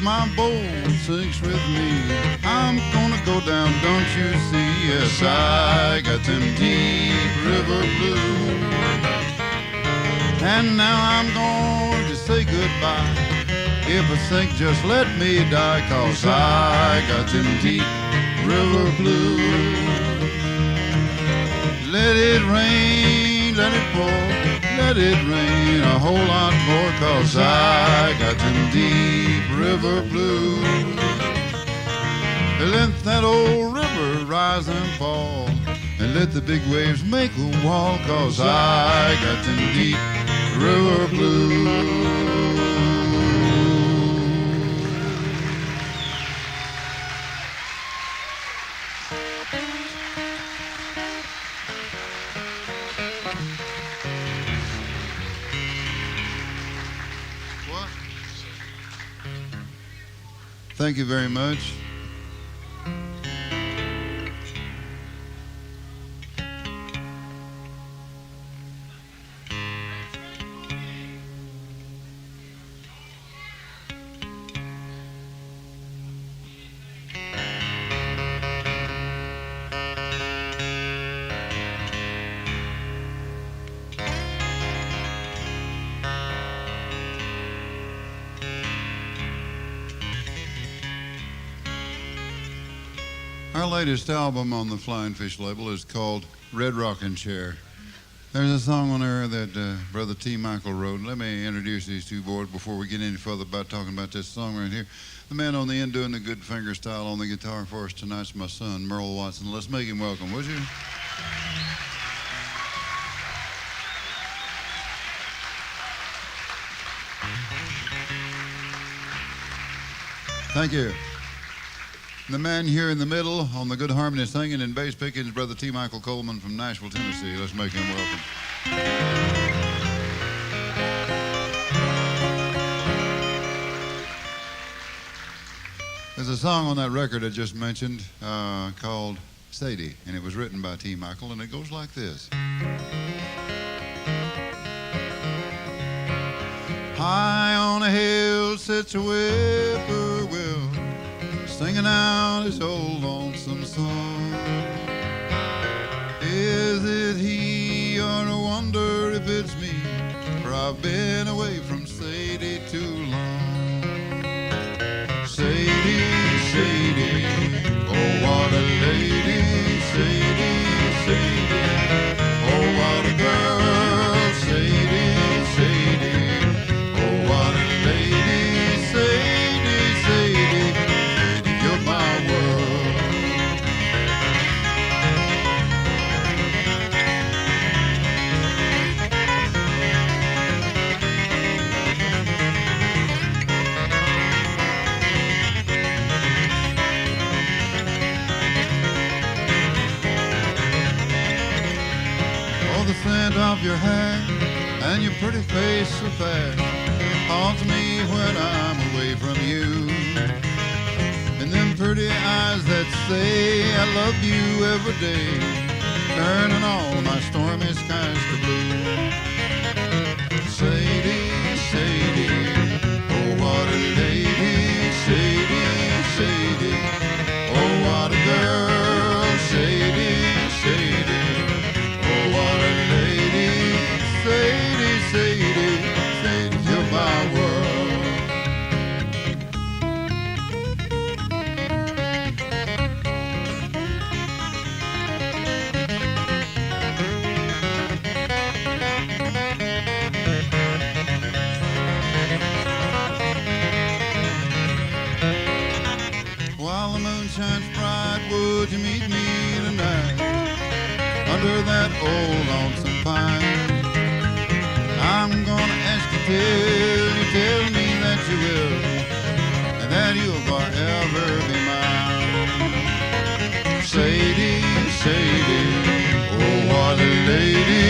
[SPEAKER 1] My boat sinks with me, I'm gonna go down, don't you see? Yes, I got them deep river blues. And now I'm going to say goodbye. If I sink, just let me die, 'cause I got them deep river blues. Let it rain, let it pour, let it rain a whole lot more, 'cause I got them deep river blues. Let that old river rise and fall, and let the big waves make a wall, 'cause I got them deep river blues. Thank you very much. Our latest album on the Flying Fish label is called Red Rockin' Chair. There's a song on there that Brother T. Michael wrote. Let me introduce these two boys before we get any further about talking about this song right here. The man on the end doing the good finger style on the guitar for us tonight's my son, Merle Watson. Let's make him welcome, would you? Thank you. The man here in the middle on the good harmony singing and bass picking is Brother T. Michael Coleman from Nashville, Tennessee. Let's make him welcome. There's a song on that record I just mentioned called Sadie, and it was written by T. Michael, and it goes like this. High on a hill sits a whippoorwill, singing out his old lonesome song. Is it he, or I wonder if it's me, for I've been away from Sadie too long. Sadie, of your hair and your pretty face so fair haunts me when I'm away from you. And them pretty eyes that say I love you every day, turning all my stormy skies to blue. Sadie, Sadie, oh what a lady. Sadie, Sadie, oh what a girl. Sadie, Sadie, oh what a lady. Sadie, Sadie, Sadie, you're my world. While the moon shines bright, would you meet me tonight under that old lonesome pine? I'm gonna ask you till you tell me that you will, and that you'll forever be mine. Sadie, Sadie, oh what a lady.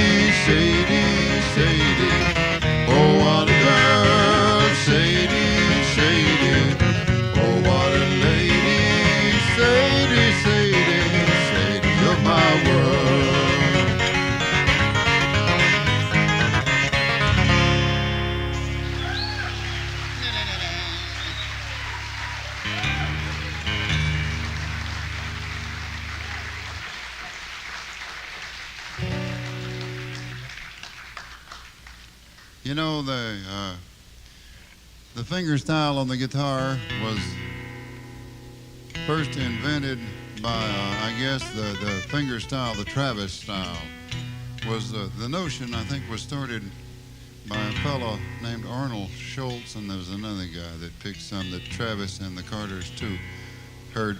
[SPEAKER 1] Sadie, Sadie, oh what a girl. Sadie, Sadie, oh what a lady. Sadie, Sadie, Sadie, you're my world. You know, the finger style on the guitar was first invented by, I guess, the finger style, the Travis style, was the notion, I think, was started by a fellow named Arnold Schultz, and there was another guy that picked some that Travis and the Carters, too, heard.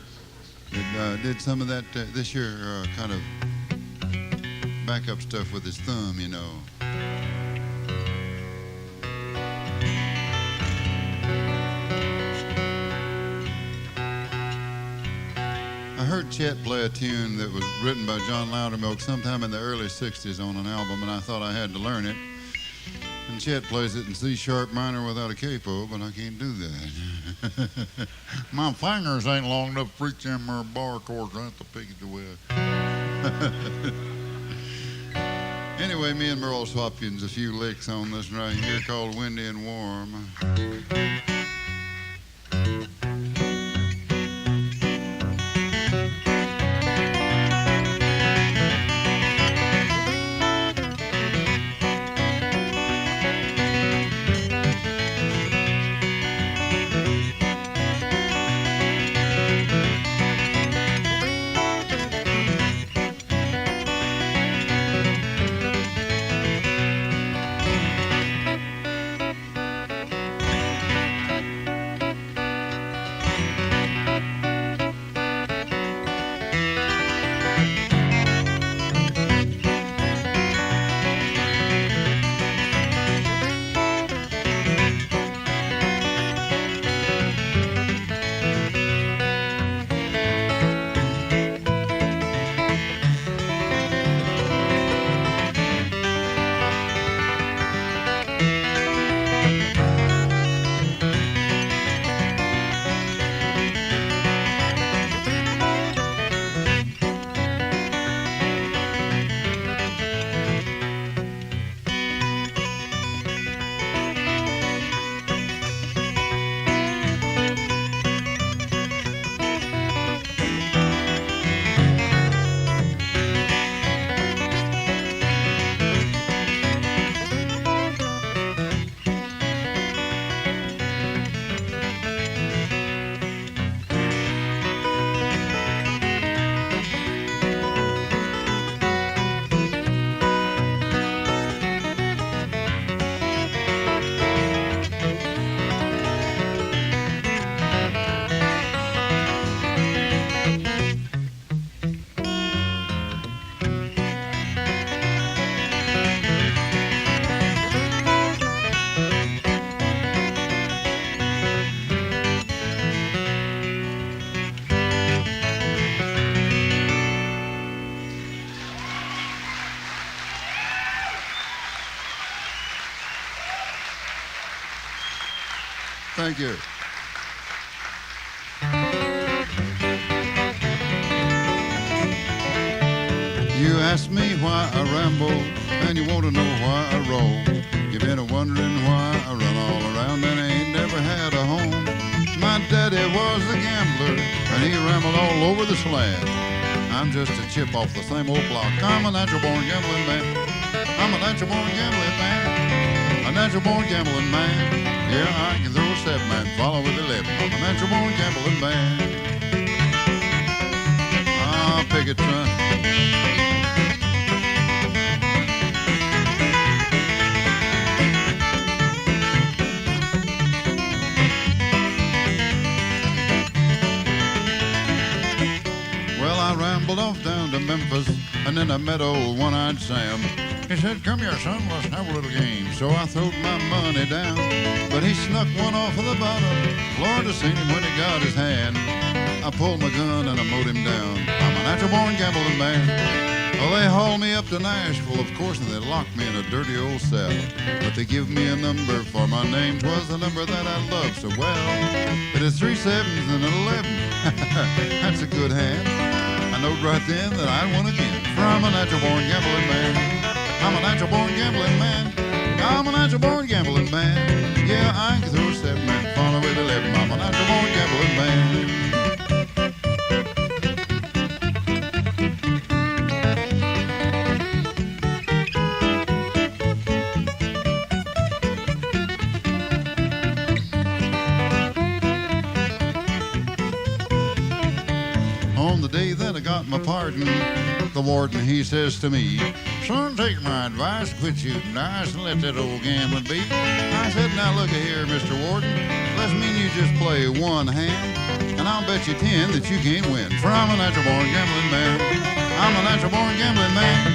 [SPEAKER 1] That did some of that this year, kind of backup stuff with his thumb, you know. I heard Chet play a tune that was written by John Loudermilk sometime in the early 60s on an album, and I thought I had to learn it. And Chet plays it in C-sharp minor without a capo, but I can't do that. My fingers ain't long enough to reach them bar chords. I have to pick it away. Anyway, me and Merle swapped a few licks on this right here called Windy and Warm. Thank you. You ask me why I ramble, and you want to know why I roll. You've been wondering why I run all around and I ain't never had a home. My daddy was a gambler, and he rambled all over this land. I'm just a chip off the same old block. I'm a natural-born gambling man. I'm a natural-born gambling man. A natural-born gambling man. Yeah, I can throw a 7 and follow with 11. I'm a natural-born gambling man. Ah, Pickin, son. I rambled off down to Memphis, and then I met old One-Eyed Sam. He said, "Come here, son, let's have a little game." So I throwed my money down, but he snuck one off of the bottom. Lord, I seen him when he got his hand. I pulled my gun and I mowed him down. I'm a natural-born gambling man. Well, they hauled me up to Nashville, of course, and they locked me in a dirty old cell. But they give me a number for my name. 'Twas the number that I loved so well. It is 3 7s and an 11. That's a good hand. I knowed right then that I'd won again. For I'm a natural-born gambling man. I'm a natural-born gambling man. I'm a natural-born gambling man. Yeah, I can throw a 7 and follow with 11. I'm a natural-born gambling man. On the day that I got my pardon, the warden, he says to me, "Son, take my advice, quit shooting dice and let that old gambling be." I said, "Now look here, Mr. Warden, let's mean you just play one hand, and I'll bet you 10 that you can't win. For I'm a natural-born gambling man. I'm a natural-born gambling man.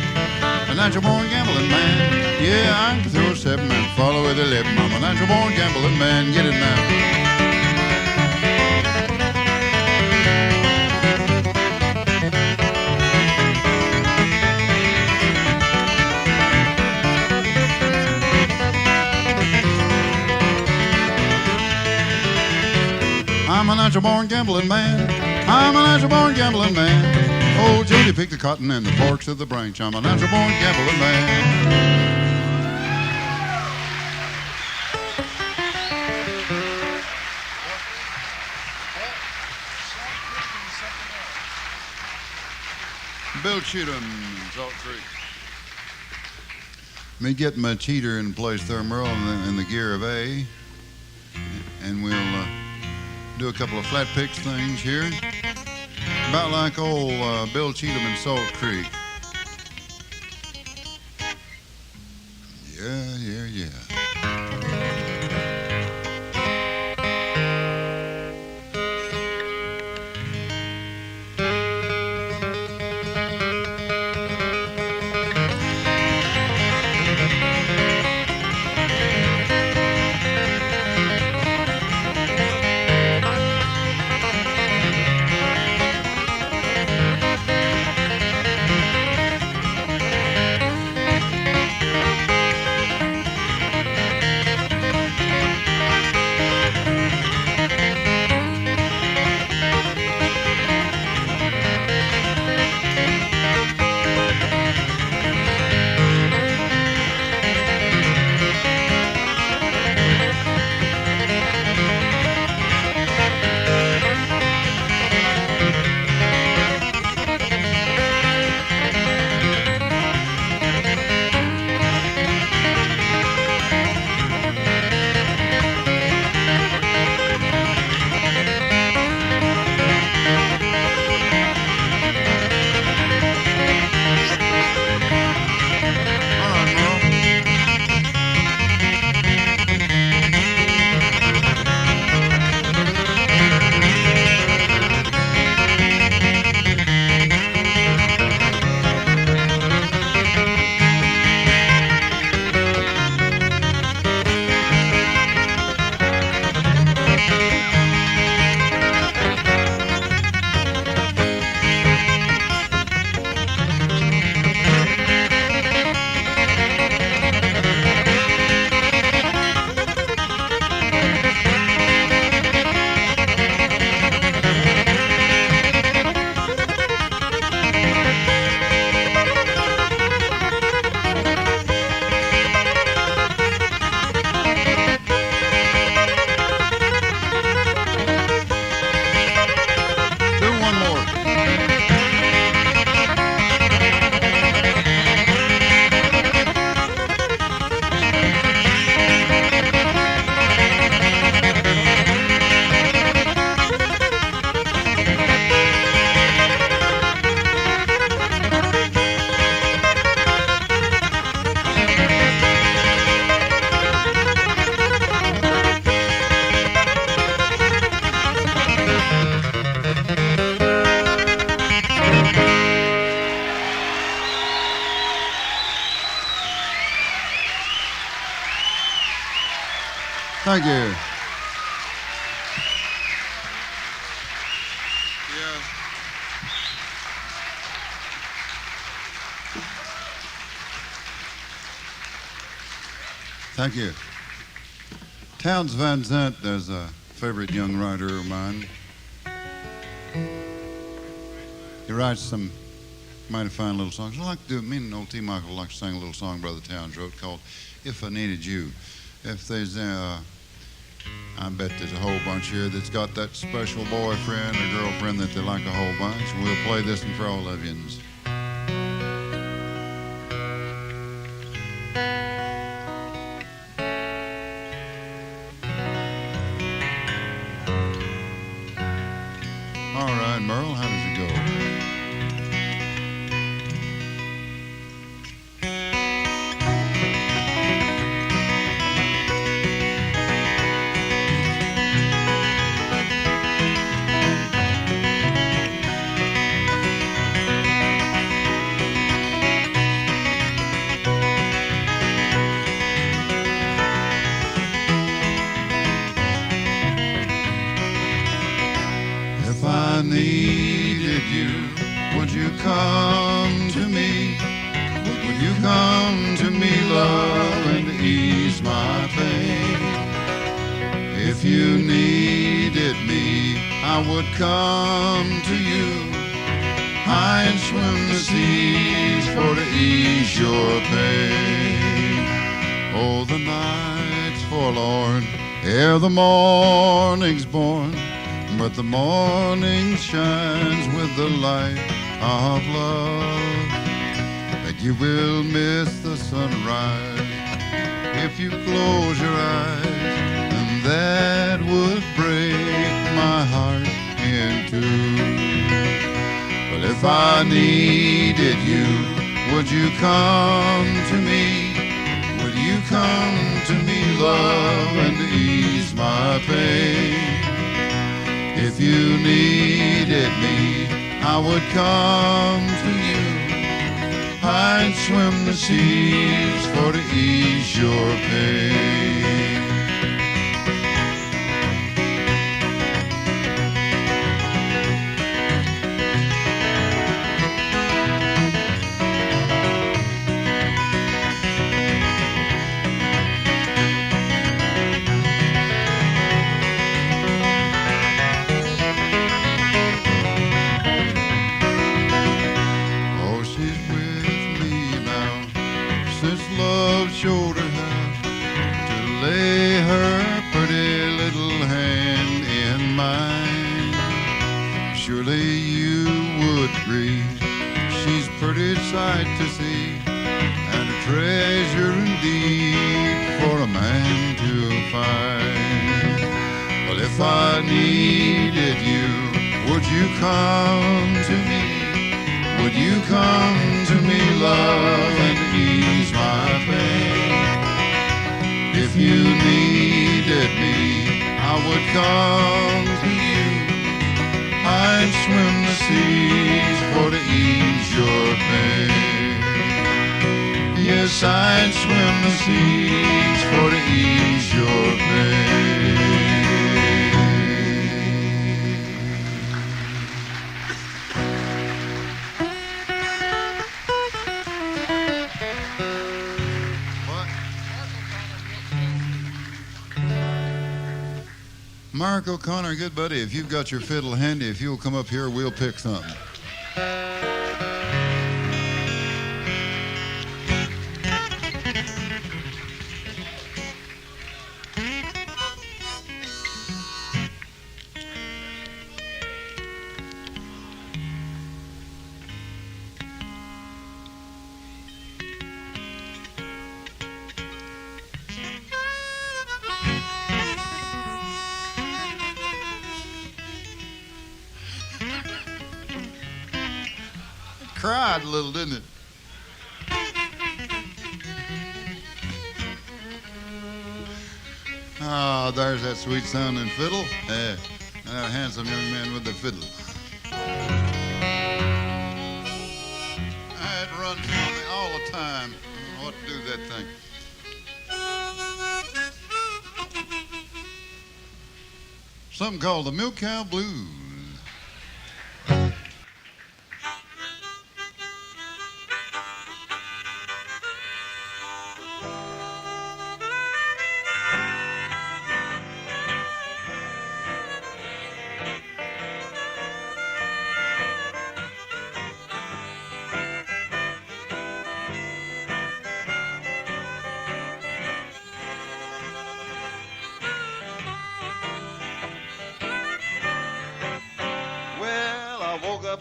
[SPEAKER 1] A natural-born gambling man. Yeah, I can throw a 7 and follow with 11. I'm a natural-born gambling man. Get it now." I'm a natural-born gambling man. I'm a natural-born gambling man. Old Jody picked the cotton and the forks of the branch. I'm a natural-born gambling man. Bill Cheatham, Salt Creek. Let me get my cheater in place there, Merle, in the gear of A. And we'll do a couple of flat picks things here. About like old Bill Cheatham in Salt Creek. Yeah, yeah, yeah. Thank you.
[SPEAKER 2] Yeah.
[SPEAKER 1] Thank you. Towns Van Zandt is a favorite young writer of mine. He writes some mighty fine little songs. I like to do, me and old T. Michael like to sing a little song Brother Towns wrote called If I Needed You. If there's, I bet there's a whole bunch here that's got that special boyfriend or girlfriend that they like a whole bunch. We'll play this one for all of yous. All right, Merle, how does it go? If I needed you, would you come to me? Would you come to me, love, and ease my pain? If you needed me, I would come to you. I'd swim the seas for to ease your pain. Oh, the night's forlorn ere the morning's born, but the morning shines with the light of love. But you will miss the sunrise if you close your eyes, and that would break my heart in two. But if I needed you, would you come to me? Would you come to me, love, and ease my pain? If you needed me, I would come to you. I'd swim the seas for to ease your pain. Showed her how to lay her pretty little hand in mine. Surely you would agree, she's a pretty sight to see, and a treasure indeed for a man to find. Well, if I needed you, would you come to me? Would you come to me, love, and ease my pain? If you needed me, I would come to you. I'd swim the seas for to ease your pain. Yes, I'd swim the seas for to ease your pain. Mark O'Connor, good buddy, if you've got your fiddle handy, if you'll come up here, we'll pick something. Cried a little, didn't it? Ah, there's that sweet sounding fiddle. Yeah, and that handsome young man with the fiddle. It runs on me all the time. I don't know what to do with that thing. something called the Milk Cow Blues.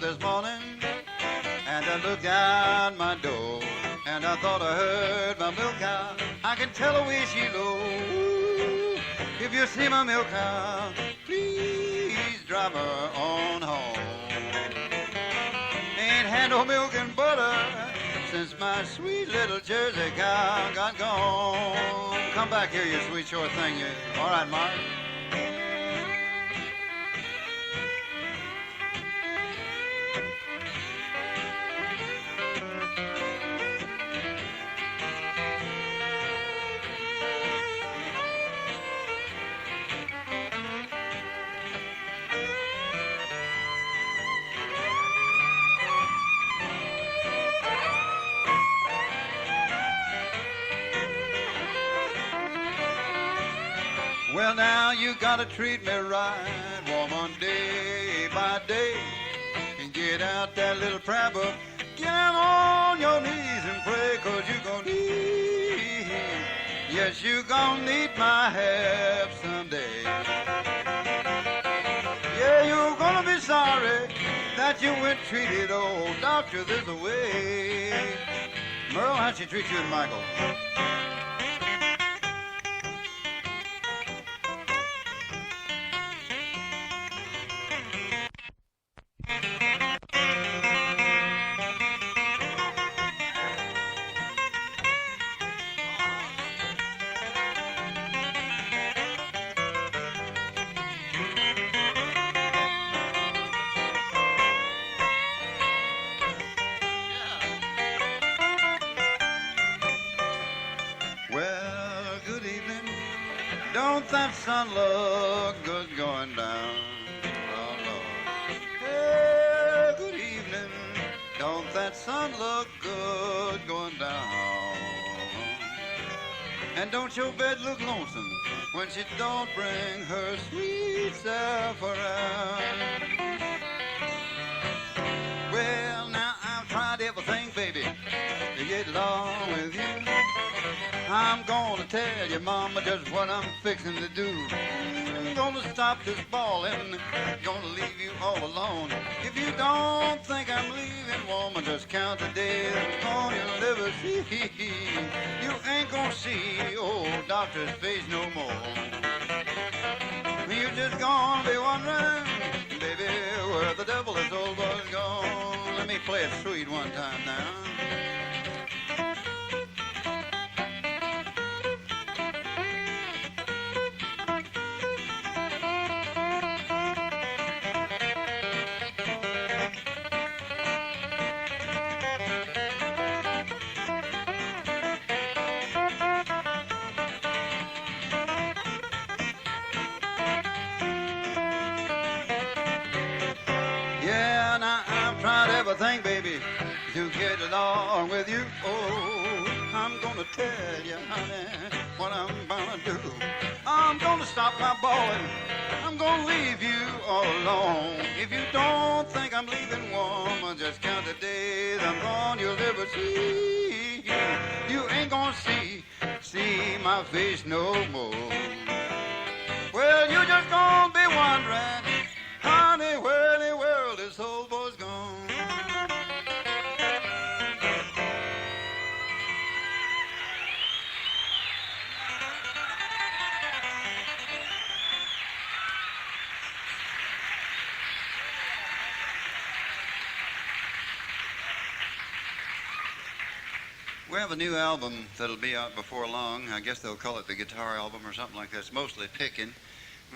[SPEAKER 1] This morning, and I looked out my door, and I thought I heard my milk cow. I can tell her way she low. If you see my milk cow, please drive her on home. Ain't had no milk and butter since my sweet little Jersey cow got gone. Come back here, you sweet short thing. You all right, Mark? Well, now you gotta treat me right, woman, day by day. And get out that little prayer book, get out on your knees and pray, 'cause you gonna need, yes, you gonna need my help someday. Yeah, you're gonna be sorry that you went treated old doctor this way. Merle, how'd she treat you and Michael? That sun look good going down. Oh, Lord. Hey, good evening. Don't that sun look good going down? And don't your bed look lonesome when she don't bring her sweet self around? Well, now I've tried everything, baby, to get along with you. I'm gonna tell you, Mama, just what I'm fixing to do. I'm gonna stop this bawling, gonna leave you all alone. If you don't think I'm leaving, woman, just count the days on your liberty. You ain't gonna see old doctor's face no more. You just gonna be wondering, baby, where the devil is old boy's gone. Let me play it sweet one time now. Everything, baby, to get along with you. Oh, I'm gonna tell you, honey, what I'm gonna do. I'm gonna stop my bawling. I'm gonna leave you all alone. If you don't think I'm leaving, woman, just count the days I'm gone. You'll never see. You ain't gonna see my face no more. Well, you just gonna be wondering, honey, where in the world this old boy's gone? We have a new album that'll be out before long. I guess they'll call it the guitar album or something like that. It's mostly Pickin.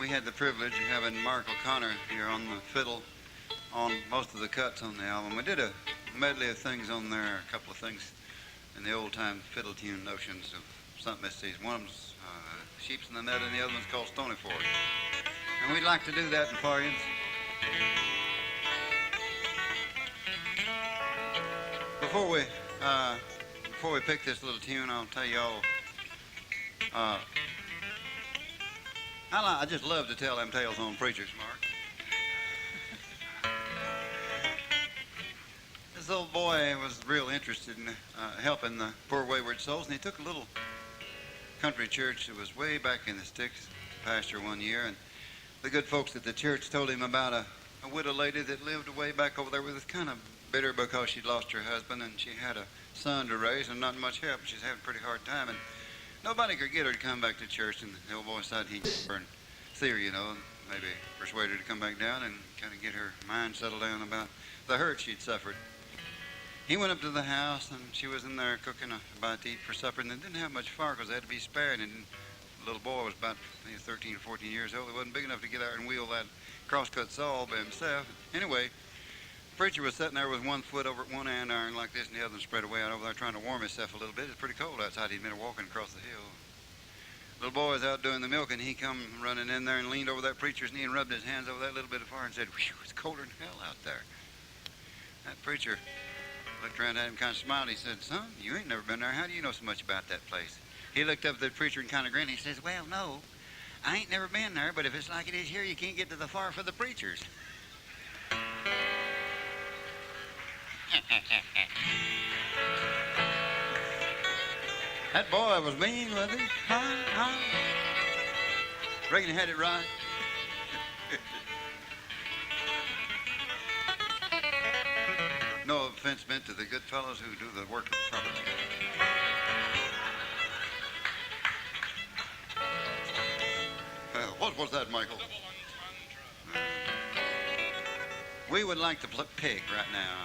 [SPEAKER 1] We had the privilege of having Mark O'Connor here on the fiddle on most of the cuts on the album. We did a medley of things on there, a couple of things in the old-time fiddle tune notions of something that says. One of them's Sheep's in the Net and the other one's called Stony. And we'd like to do that for you. Before we pick this little tune, I'll tell you all. I just love to tell them tales on preachers, Mark. This old boy was real interested in helping the poor wayward souls, and he took a little country church that was way back in the sticks, pastor one year, and the good folks at the church told him about a widow lady that lived way back over there, was kind of bitter because she'd lost her husband and she had a son to raise and not much help. She's having a pretty hard time, and nobody could get her to come back to church. And the old boy decided he'd burn theory, and maybe persuade her to come back down and kind of get her mind settled down about the hurt she'd suffered. He went up to the house, and she was in there cooking a bite to eat for supper, and they didn't have much fire because they had to be spared. And the little boy was about 13 or 14 years old. He wasn't big enough to get out and wheel that crosscut saw all by himself. Anyway, the preacher was sitting there with one foot over at one andiron like this, and the other one spread away out over there trying to warm himself a little bit. It's pretty cold outside. He'd been walking across the hill. Little boy was out doing the milk, and he come running in there and leaned over that preacher's knee and rubbed his hands over that little bit of fire and said, "Whew, it's colder than hell out there." That preacher looked around at him, kind of smiled. He said, "Son, you ain't never been there. How do you know so much about that place?" He looked up at the preacher and kind of grinned. He says, "Well, no, I ain't never been there, but if it's like it is here, you can't get to the far for the preachers." That boy was mean, wasn't he? Reckon he had it right. No offense meant to the good fellows who do the work properly. What was that, Michael? We would like to pick right now.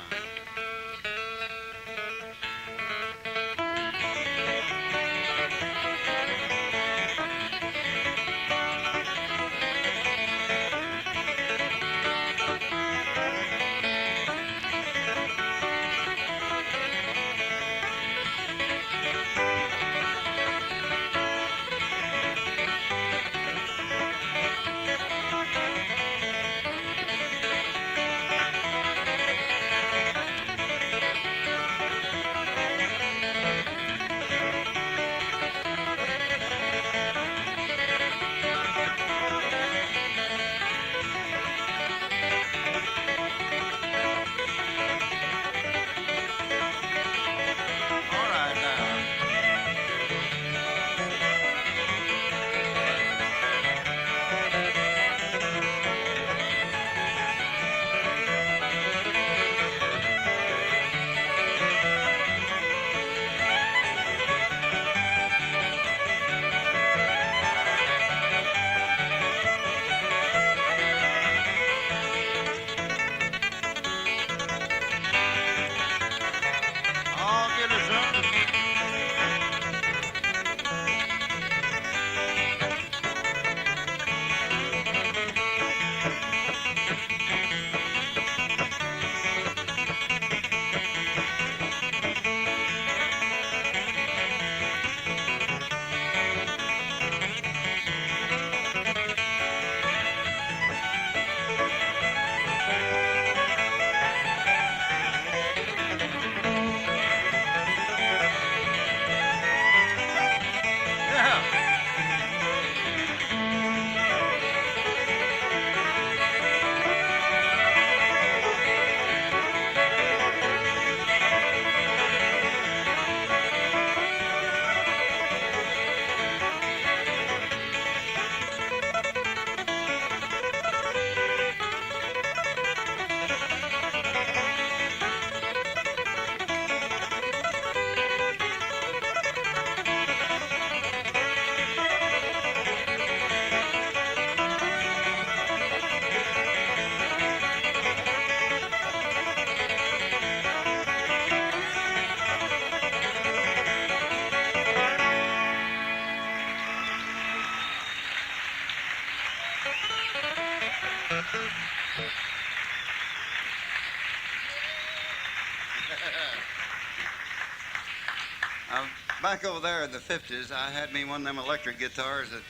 [SPEAKER 1] Back over there in the 50s, I had me one of them electric guitars that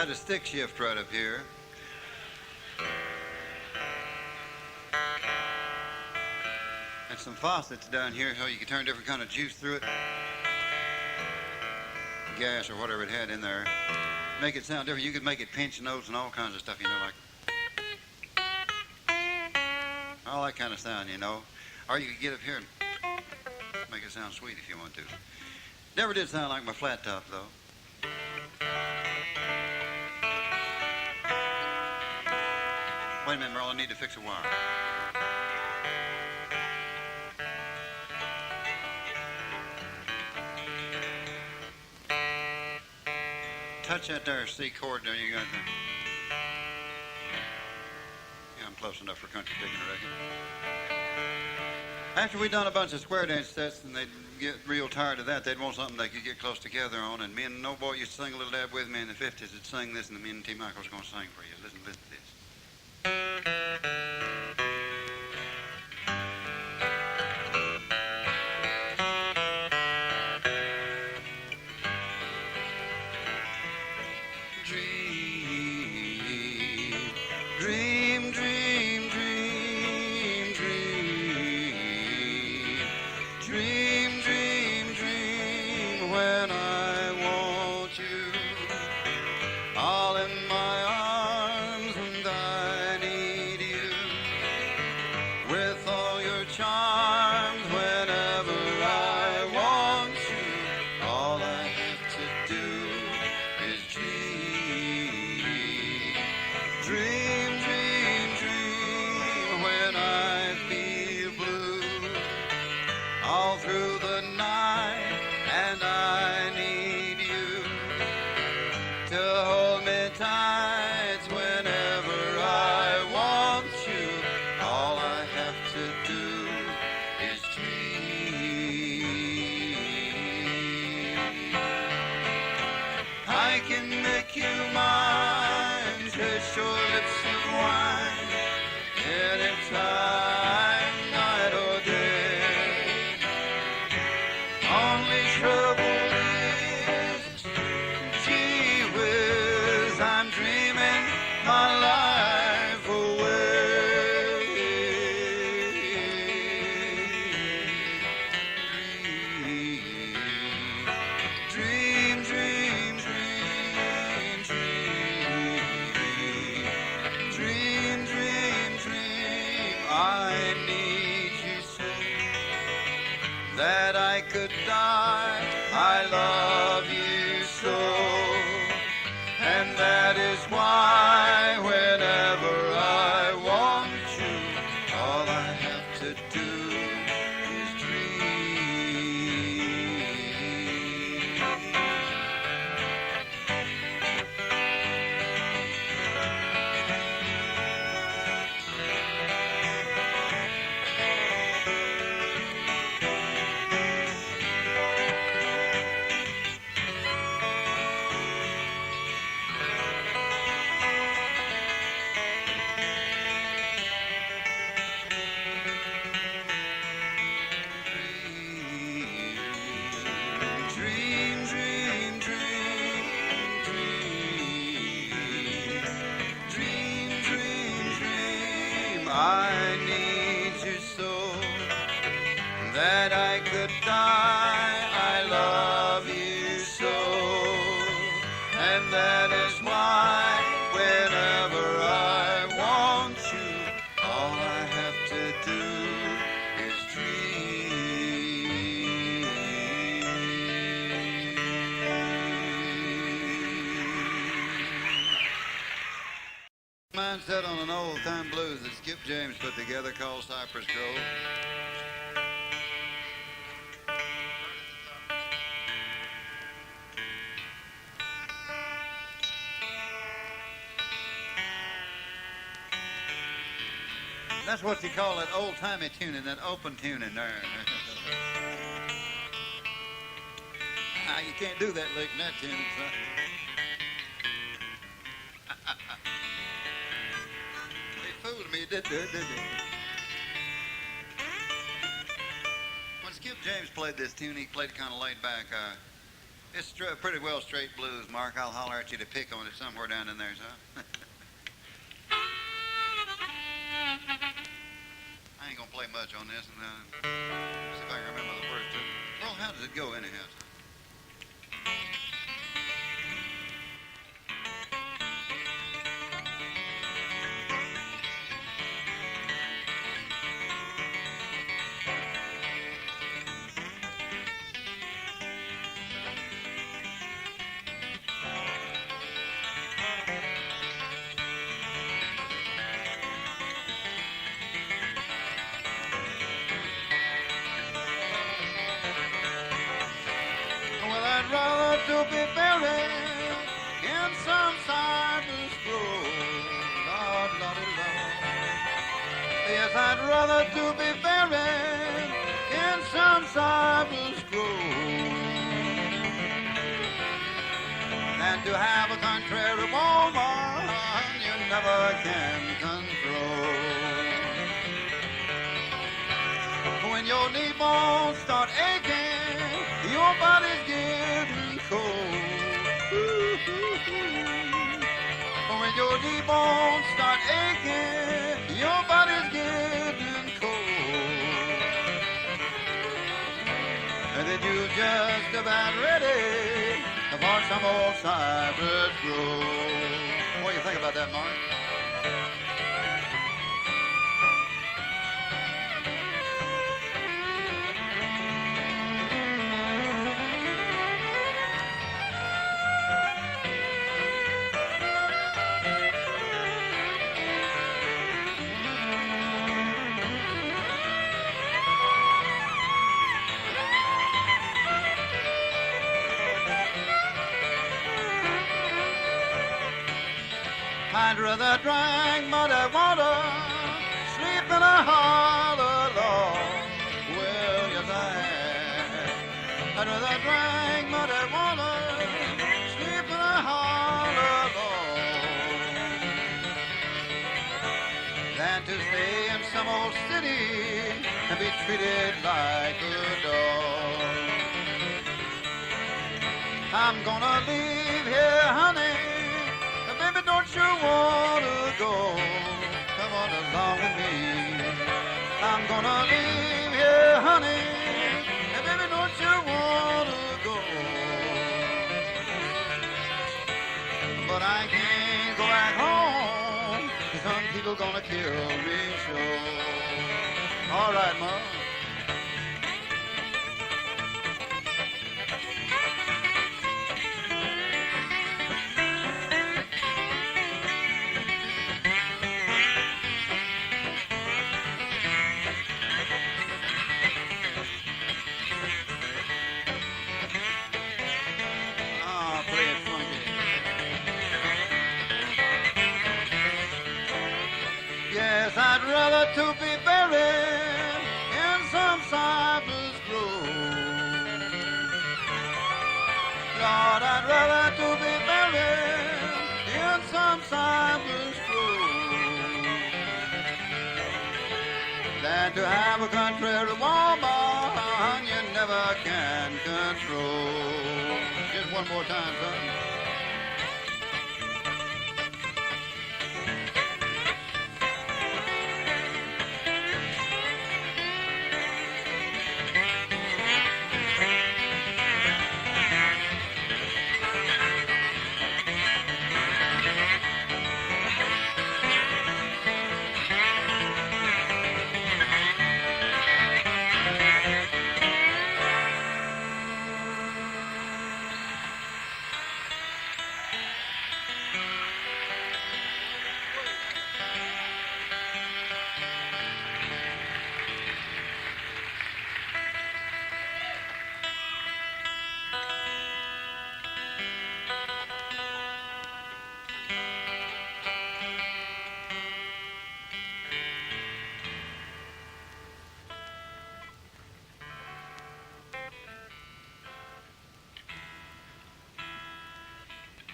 [SPEAKER 1] Had a stick shift right up here. And some faucets down here so you can turn different kind of juice through it. Gas or whatever it had in there. Make it sound different. You could make it pinch notes and all kinds of stuff, you know, like all that kind of sound, you know. Or you could get up here and make it sound sweet if you want to. Never did sound like my flat top, though. Wait a minute, Merle, I need to fix a wire. Touch that there C chord there, you got that. Yeah, I'm close enough for country picking, I reckon. After we'd done a bunch of square dance sets and they'd get real tired of that, they'd want something they could get close together on. And me and No Boy used to sing a little dab with me in the 50s. They'd sing this, and me and T. Michael's going to sing for you. Listen to this. Set on an old-time blues that Skip James put together called Cypress Grove. That's what you call that old-timey tuning, that open tuning there. You can't do that lick in that tuning, son. Fooled me, did they? When Skip James played this tune, he played kind of laid back. It's pretty well straight blues, Mark. I'll holler at you to pick on it somewhere down in there, son. I ain't gonna play much on this, and see if I can remember the words to it. Well, how does it go anyhow, son? To be buried in some cypress grove, Lord, Lordy, Lord. Yes, I'd rather to be buried in some cypress grove than to have a contrary woman you never can control. When your knee bones start aching, your body's getting cold. When your knee bones start aching, your body's getting cold. And then you're just about ready for some old Cypress grove. What do you think about that, Mark? I'd rather drink muddy water, sleep in a hollow log. Well, yes, I have. I'd rather drink muddy water, sleep in a hollow log, than to stay in some old city and be treated like a dog. I'm gonna leave here, honey. Baby, don't you want to go? Come on along with me. I'm gonna leave here, honey. And baby, don't you want to go? But I can't go back home. Some people gonna kill me sure. All right, Mom. I'd rather to be buried in some cypress grove. Lord, I'd rather to be buried in some cypress grove than to have a contrary woman you never can control. Just one more time, son.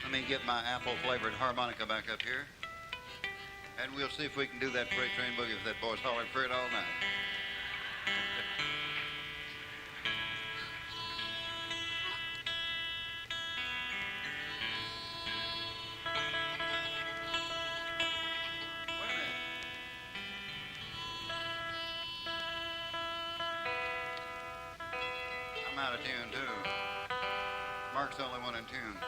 [SPEAKER 1] Let me get my apple-flavored harmonica back up here, and we'll see if we can do that freight train boogie if that boy's hollering for it all night. out of tune, too. Mark's the only one in tune.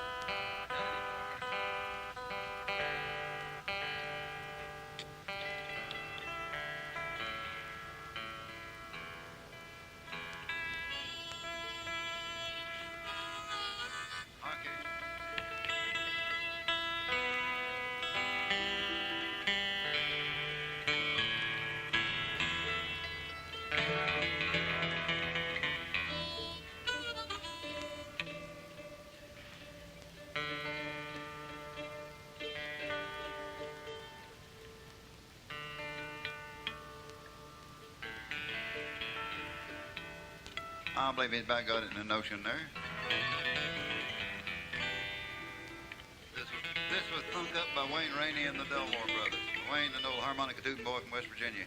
[SPEAKER 1] I believe he's about got it in a notion there. This was thunk up by Wayne Rainey and the Delmore brothers. Wayne, an old harmonica tooting boy from West Virginia.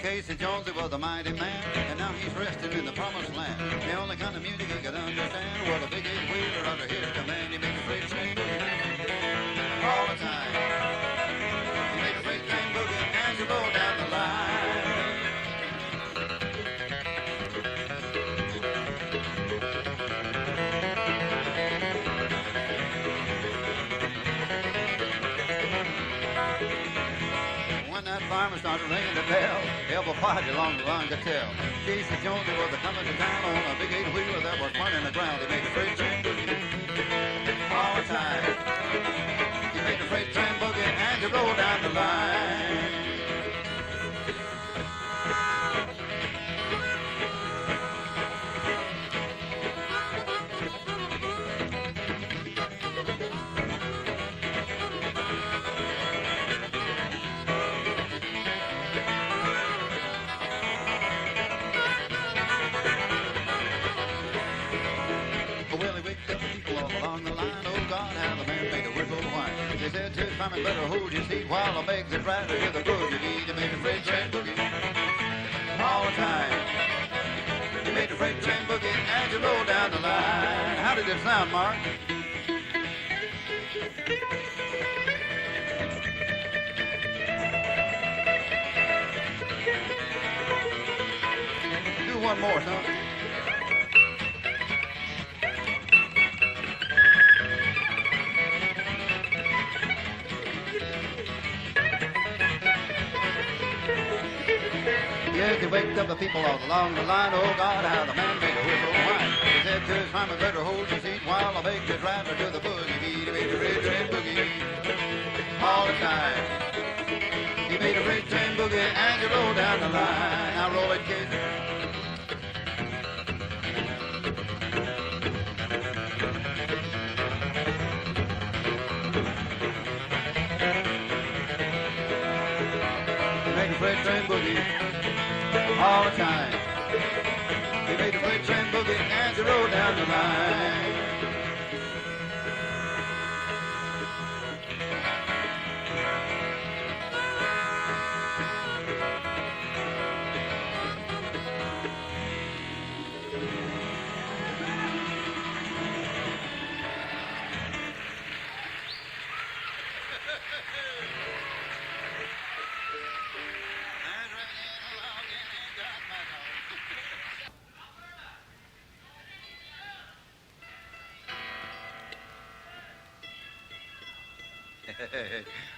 [SPEAKER 1] Casey Jones, he was a mighty man, and now he's resting in the promised land. The only kind of music he could understand was a big eight-wheeler under his command. He made a freight train boogie all the time. He made a freight train boogie as you roll down the line. When that fireman started ringing the bell, every party along the line could tell. Casey Jones was coming to town on a big eight-wheeler that was running the ground. He made the freight train boogie all the time. He made the freight train boogie and you roll down the line. They said to his farmer, better hold your seat while I make the driver hear the boogie beat. He made the freight train boogie all the time. He made the freight train boogie as you roll down the line. How did it sound, Mark? Do one more, son. Yes, he waked up the people all along the line. Oh, God, how the man made a whistle whine. He said to his farmer, better hold your seat while I make the driver to the boogie beat. He made the freight train boogie all the time. He made a freight train boogie and you roll down the line. Now roll it, kids. He made the freight train boogie all the time. He made the freight train boogie and you roll down the line.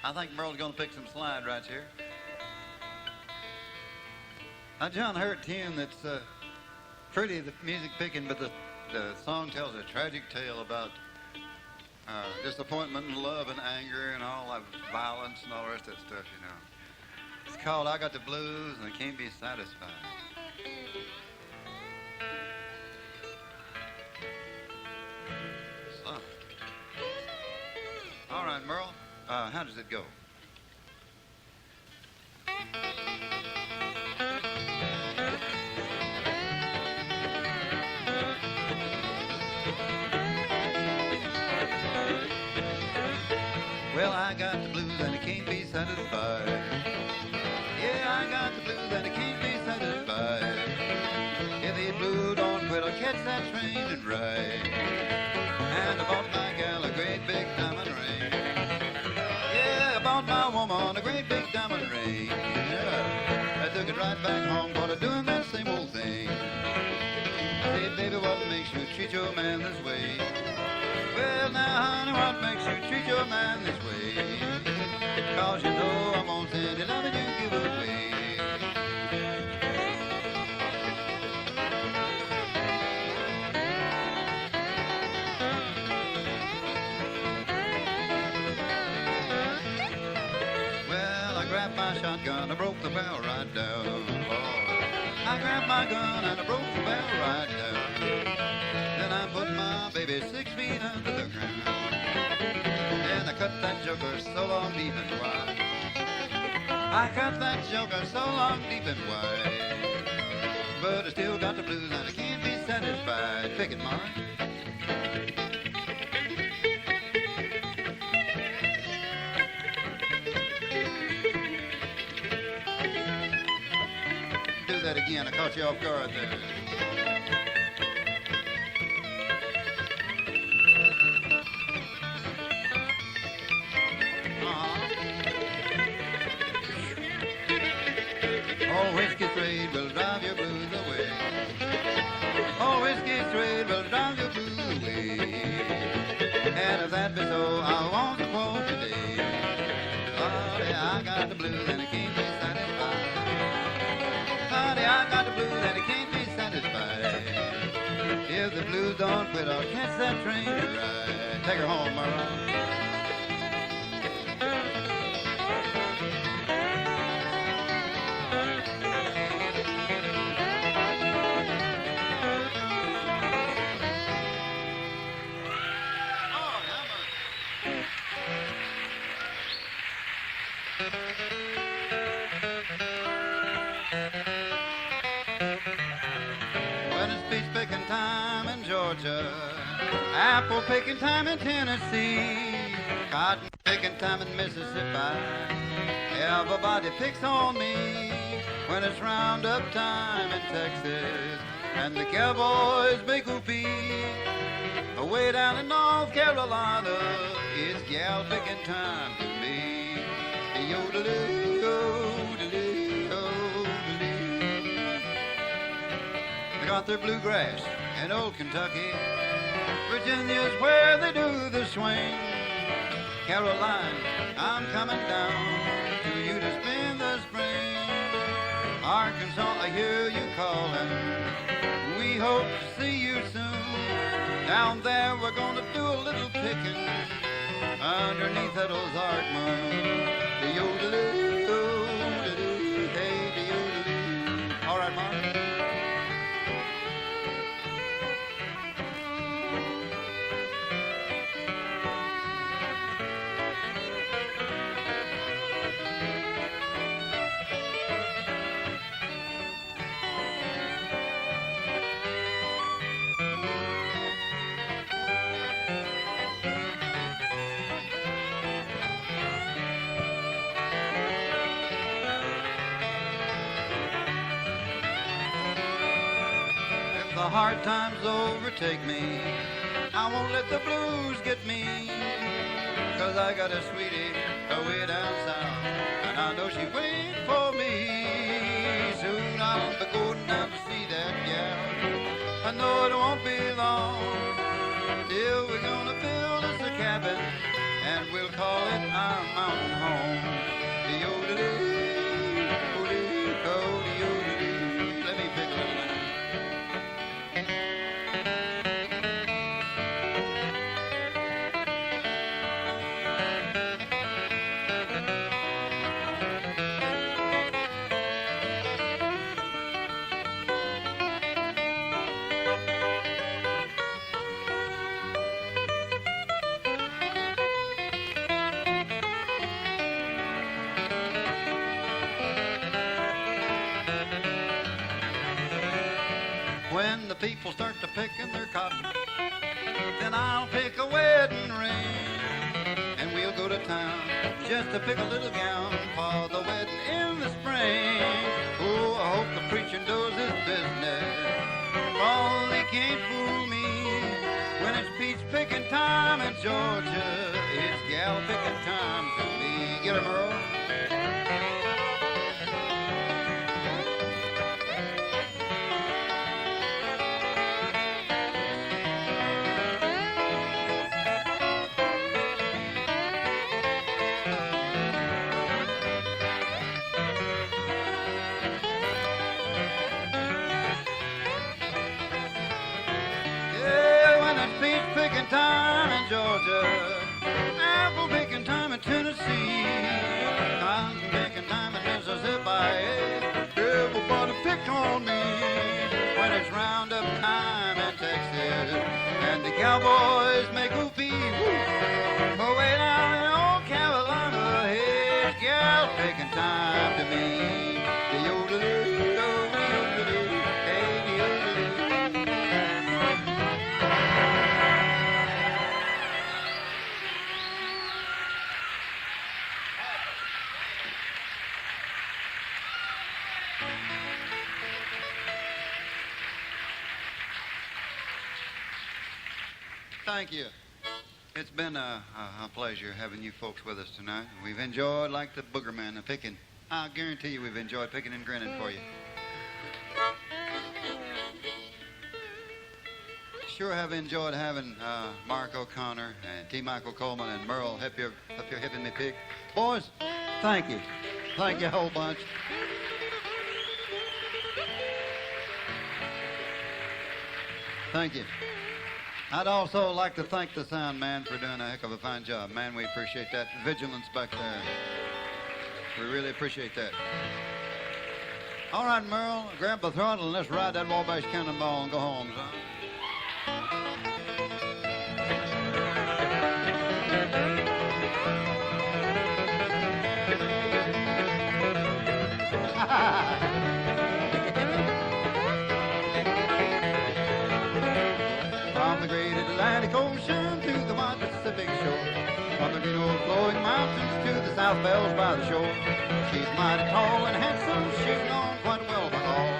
[SPEAKER 1] I think Merle's going to pick some slide right here. Now, John heard a tune that's pretty, the music picking, but the song tells a tragic tale about disappointment and love and anger and all that violence and all the rest of that stuff, you know. It's called I Got the Blues and I Can't Be Satisfied. So. All right, Merle. How does it go? Yeah, I got the blues and I can't be satisfied. If the blue don't quit, I'll catch that train and ride. And I bought my gal a great big diamond ring. Yeah, I bought my woman a great big diamond ring. Yeah, I took it right back home, but I'm doing that same old thing. I said, baby, what makes you treat your man this way? Well, now, honey, what makes you treat your man this way? 'Cause you know I'm gonna send it loving you give away. Well, I grabbed my shotgun, I broke the barrel right down. Lord, I grabbed my gun and I broke the barrel right down. Then I put my baby 6 feet under the ground. Then I cut that joker so long, deep and wide. I cut that joker so long, deep and wide. But I still got the blues and I can't be satisfied. Pickin, Mark. Do that again, I caught you off guard there. Oh, whiskey trade will drive your blues away. Oh, whiskey trade will drive your blues away. And if that be so, I want to quote today. Lordy, I got the blues and I can't be satisfied. Lordy, I got the blues and I can't be satisfied. If the blues don't quit, I'll catch that train to ride. Take her home, Merle. When it's peach picking time in Georgia, apple picking time in Tennessee, cotton picking time in Mississippi, everybody picks on me. When it's roundup time in Texas, and the cowboys make whoopee, away down in North Carolina, it's gal picking time to me. Yodeloo, yodeloo, yodeloo. They got their bluegrass in old Kentucky. Virginia's where they do the swing. Caroline, I'm coming down to you to spend the spring. Arkansas, I hear you calling. We hope to see you soon. Down there we're gonna do a little picking underneath that Ozark moon. The yodeloo, yodeloo, hey, the yodeloo. All right, Mark. The hard times overtake me, I won't let the blues get me. 'Cause I got a sweetie away down south, and I know she wait for me. Soon I'll be going down to see that gal. I know it won't be long till we're gonna build us a cabin, and we'll call it our mountain home. The yodeloo, yodeloo, yodeloo. Let me pick a little. When the people start to picking their cotton, then I'll pick a wedding ring, and we'll go to town just to pick a little gown for the wedding in the spring. Oh, I hope the preacher knows his business, for all he can't fool me. When it's peach picking time in Georgia, it's gal picking time to me. Get her, Merle. Time in Georgia, apple picking time in Tennessee, cotton picking time in Mississippi. Everybody pick on me when it's roundup time in Texas, and the cowboys make whoopee whoop. Oh, way down in old Carolina, it's gal picking time to me. The yodelee, yodelee, hey, the yodelee. Thank you. It's been a pleasure having you folks with us tonight. We've enjoyed like the boogerman, the picking. I guarantee you we've enjoyed picking and grinning for you. Sure have enjoyed having Mark O'Connor and T. Michael Coleman and Merle help you hipping me pick. Boys, thank you. Thank you a whole bunch. Thank you. I'd also like to thank the sound man for doing a heck of a fine job. Man, we appreciate that vigilance back there. We really appreciate that. All right, Merle, grab the throttle and let's ride that Wabash Cannonball and go home, son. From the great Atlantic Ocean to the wide Pacific shore, from the green old flowing mountains to the south bells by the shore. She's mighty tall and handsome, she's known quite well by all.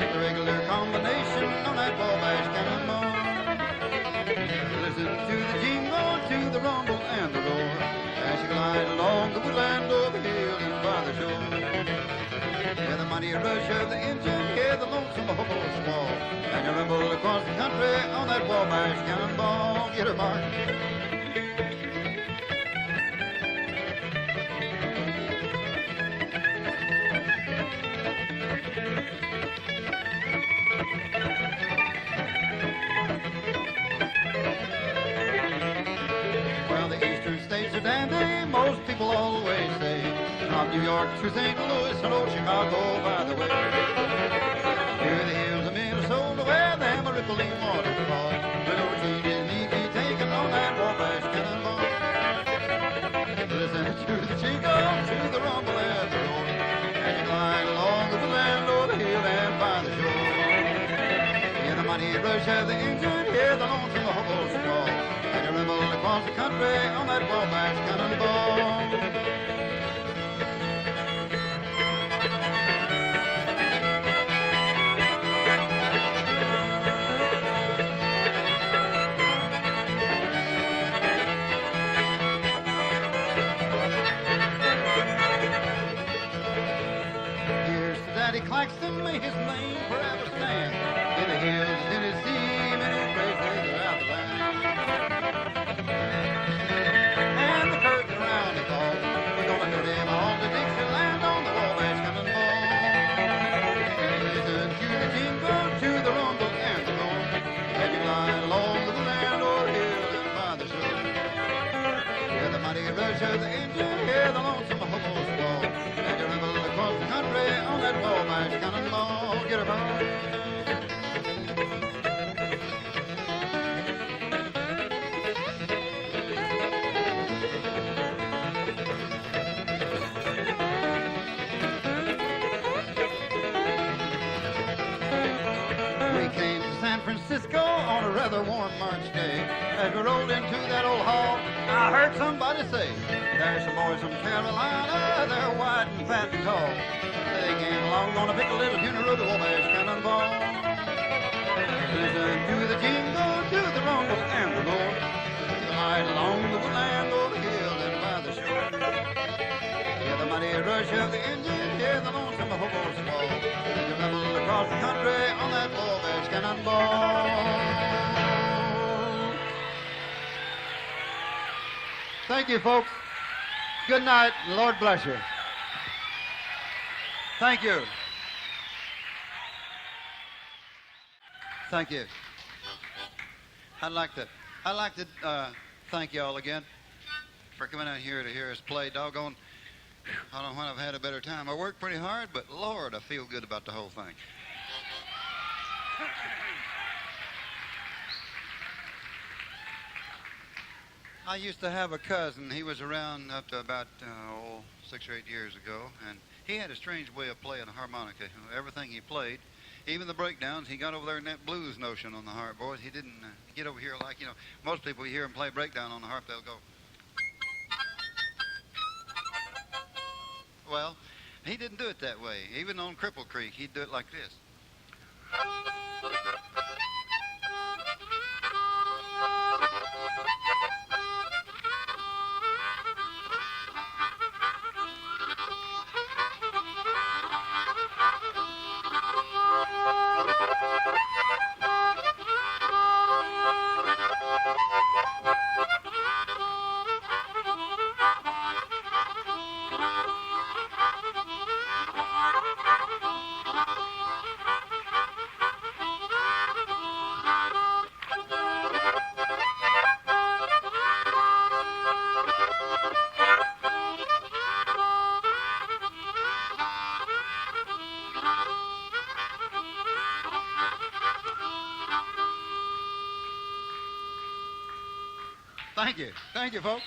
[SPEAKER 1] The regular combination on that Wabash Cannonball. Listen to the jingle, to the rumble and the roar, as she glide along the woodland over hill and by the shore. Hear the mighty rush of the engine, hear the lonesome hobo squall, and you rumble across the country on that Wabash Cannonball. Get her, Mark. Well, the eastern states are dandy, most people always say. From New York to St. Louis, hello, Chicago, by the way. Here the hills of Minnesota, where the rippling waters fall. But no changes need be taken on that Wabash Cannonball. Listen to the jingle, to the rumble and the roar, as you glide along the land over the hill and by the shore. Hear the mighty rush of the engine, hear the lonesome hobo squall, and you rumble across the country on that Wabash Cannonball. Claxton, may his name forever stand in the hills of Tennessee, many places throughout the land. And the curtain around is all, we're gonna put him on to Dixieland on the Wabash Cannonball. Listen to the jingle, to the rumble and the roar, as you glide along the land o'er the hill and by the shore. Hear the mighty rush of the engine, hear the lonesome hobo squall, and you rumble across the country on that Wabash Cannonball. Get her, Merle. We came to San Francisco on a rather warm March day. As we rolled into that old hall, I heard somebody say, There's some boys from Carolina, they're white and fat and tall. They came along on a pick a little funeral to Wabash Cannonball. Listen to the jingle, to the rumble and the roar. Ride along the woodland, over the hill and by the shore. Hear the mighty rush of the engine, hear the lonesome hobo squall. As you rebel across the country on that Wabash Cannonball. Thank you, folks. Good night, and Lord bless you. Thank you. Thank you. I'd like to thank you all again for coming out here to hear us play. Doggone, I don't know when I've had a better time. I worked pretty hard, but Lord, I feel good about the whole thing. I used to have a cousin. He was around up to about 6 or 8 years ago, and he had a strange way of playing a harmonica. Everything he played, even the breakdowns, he got over there in that blues notion on the harp, boys. He didn't get over here like, most people you hear him play breakdown on the harp, they'll go. Well, he didn't do it that way. Even on Cripple Creek, he'd do it like this. Thank you. Thank you, folks.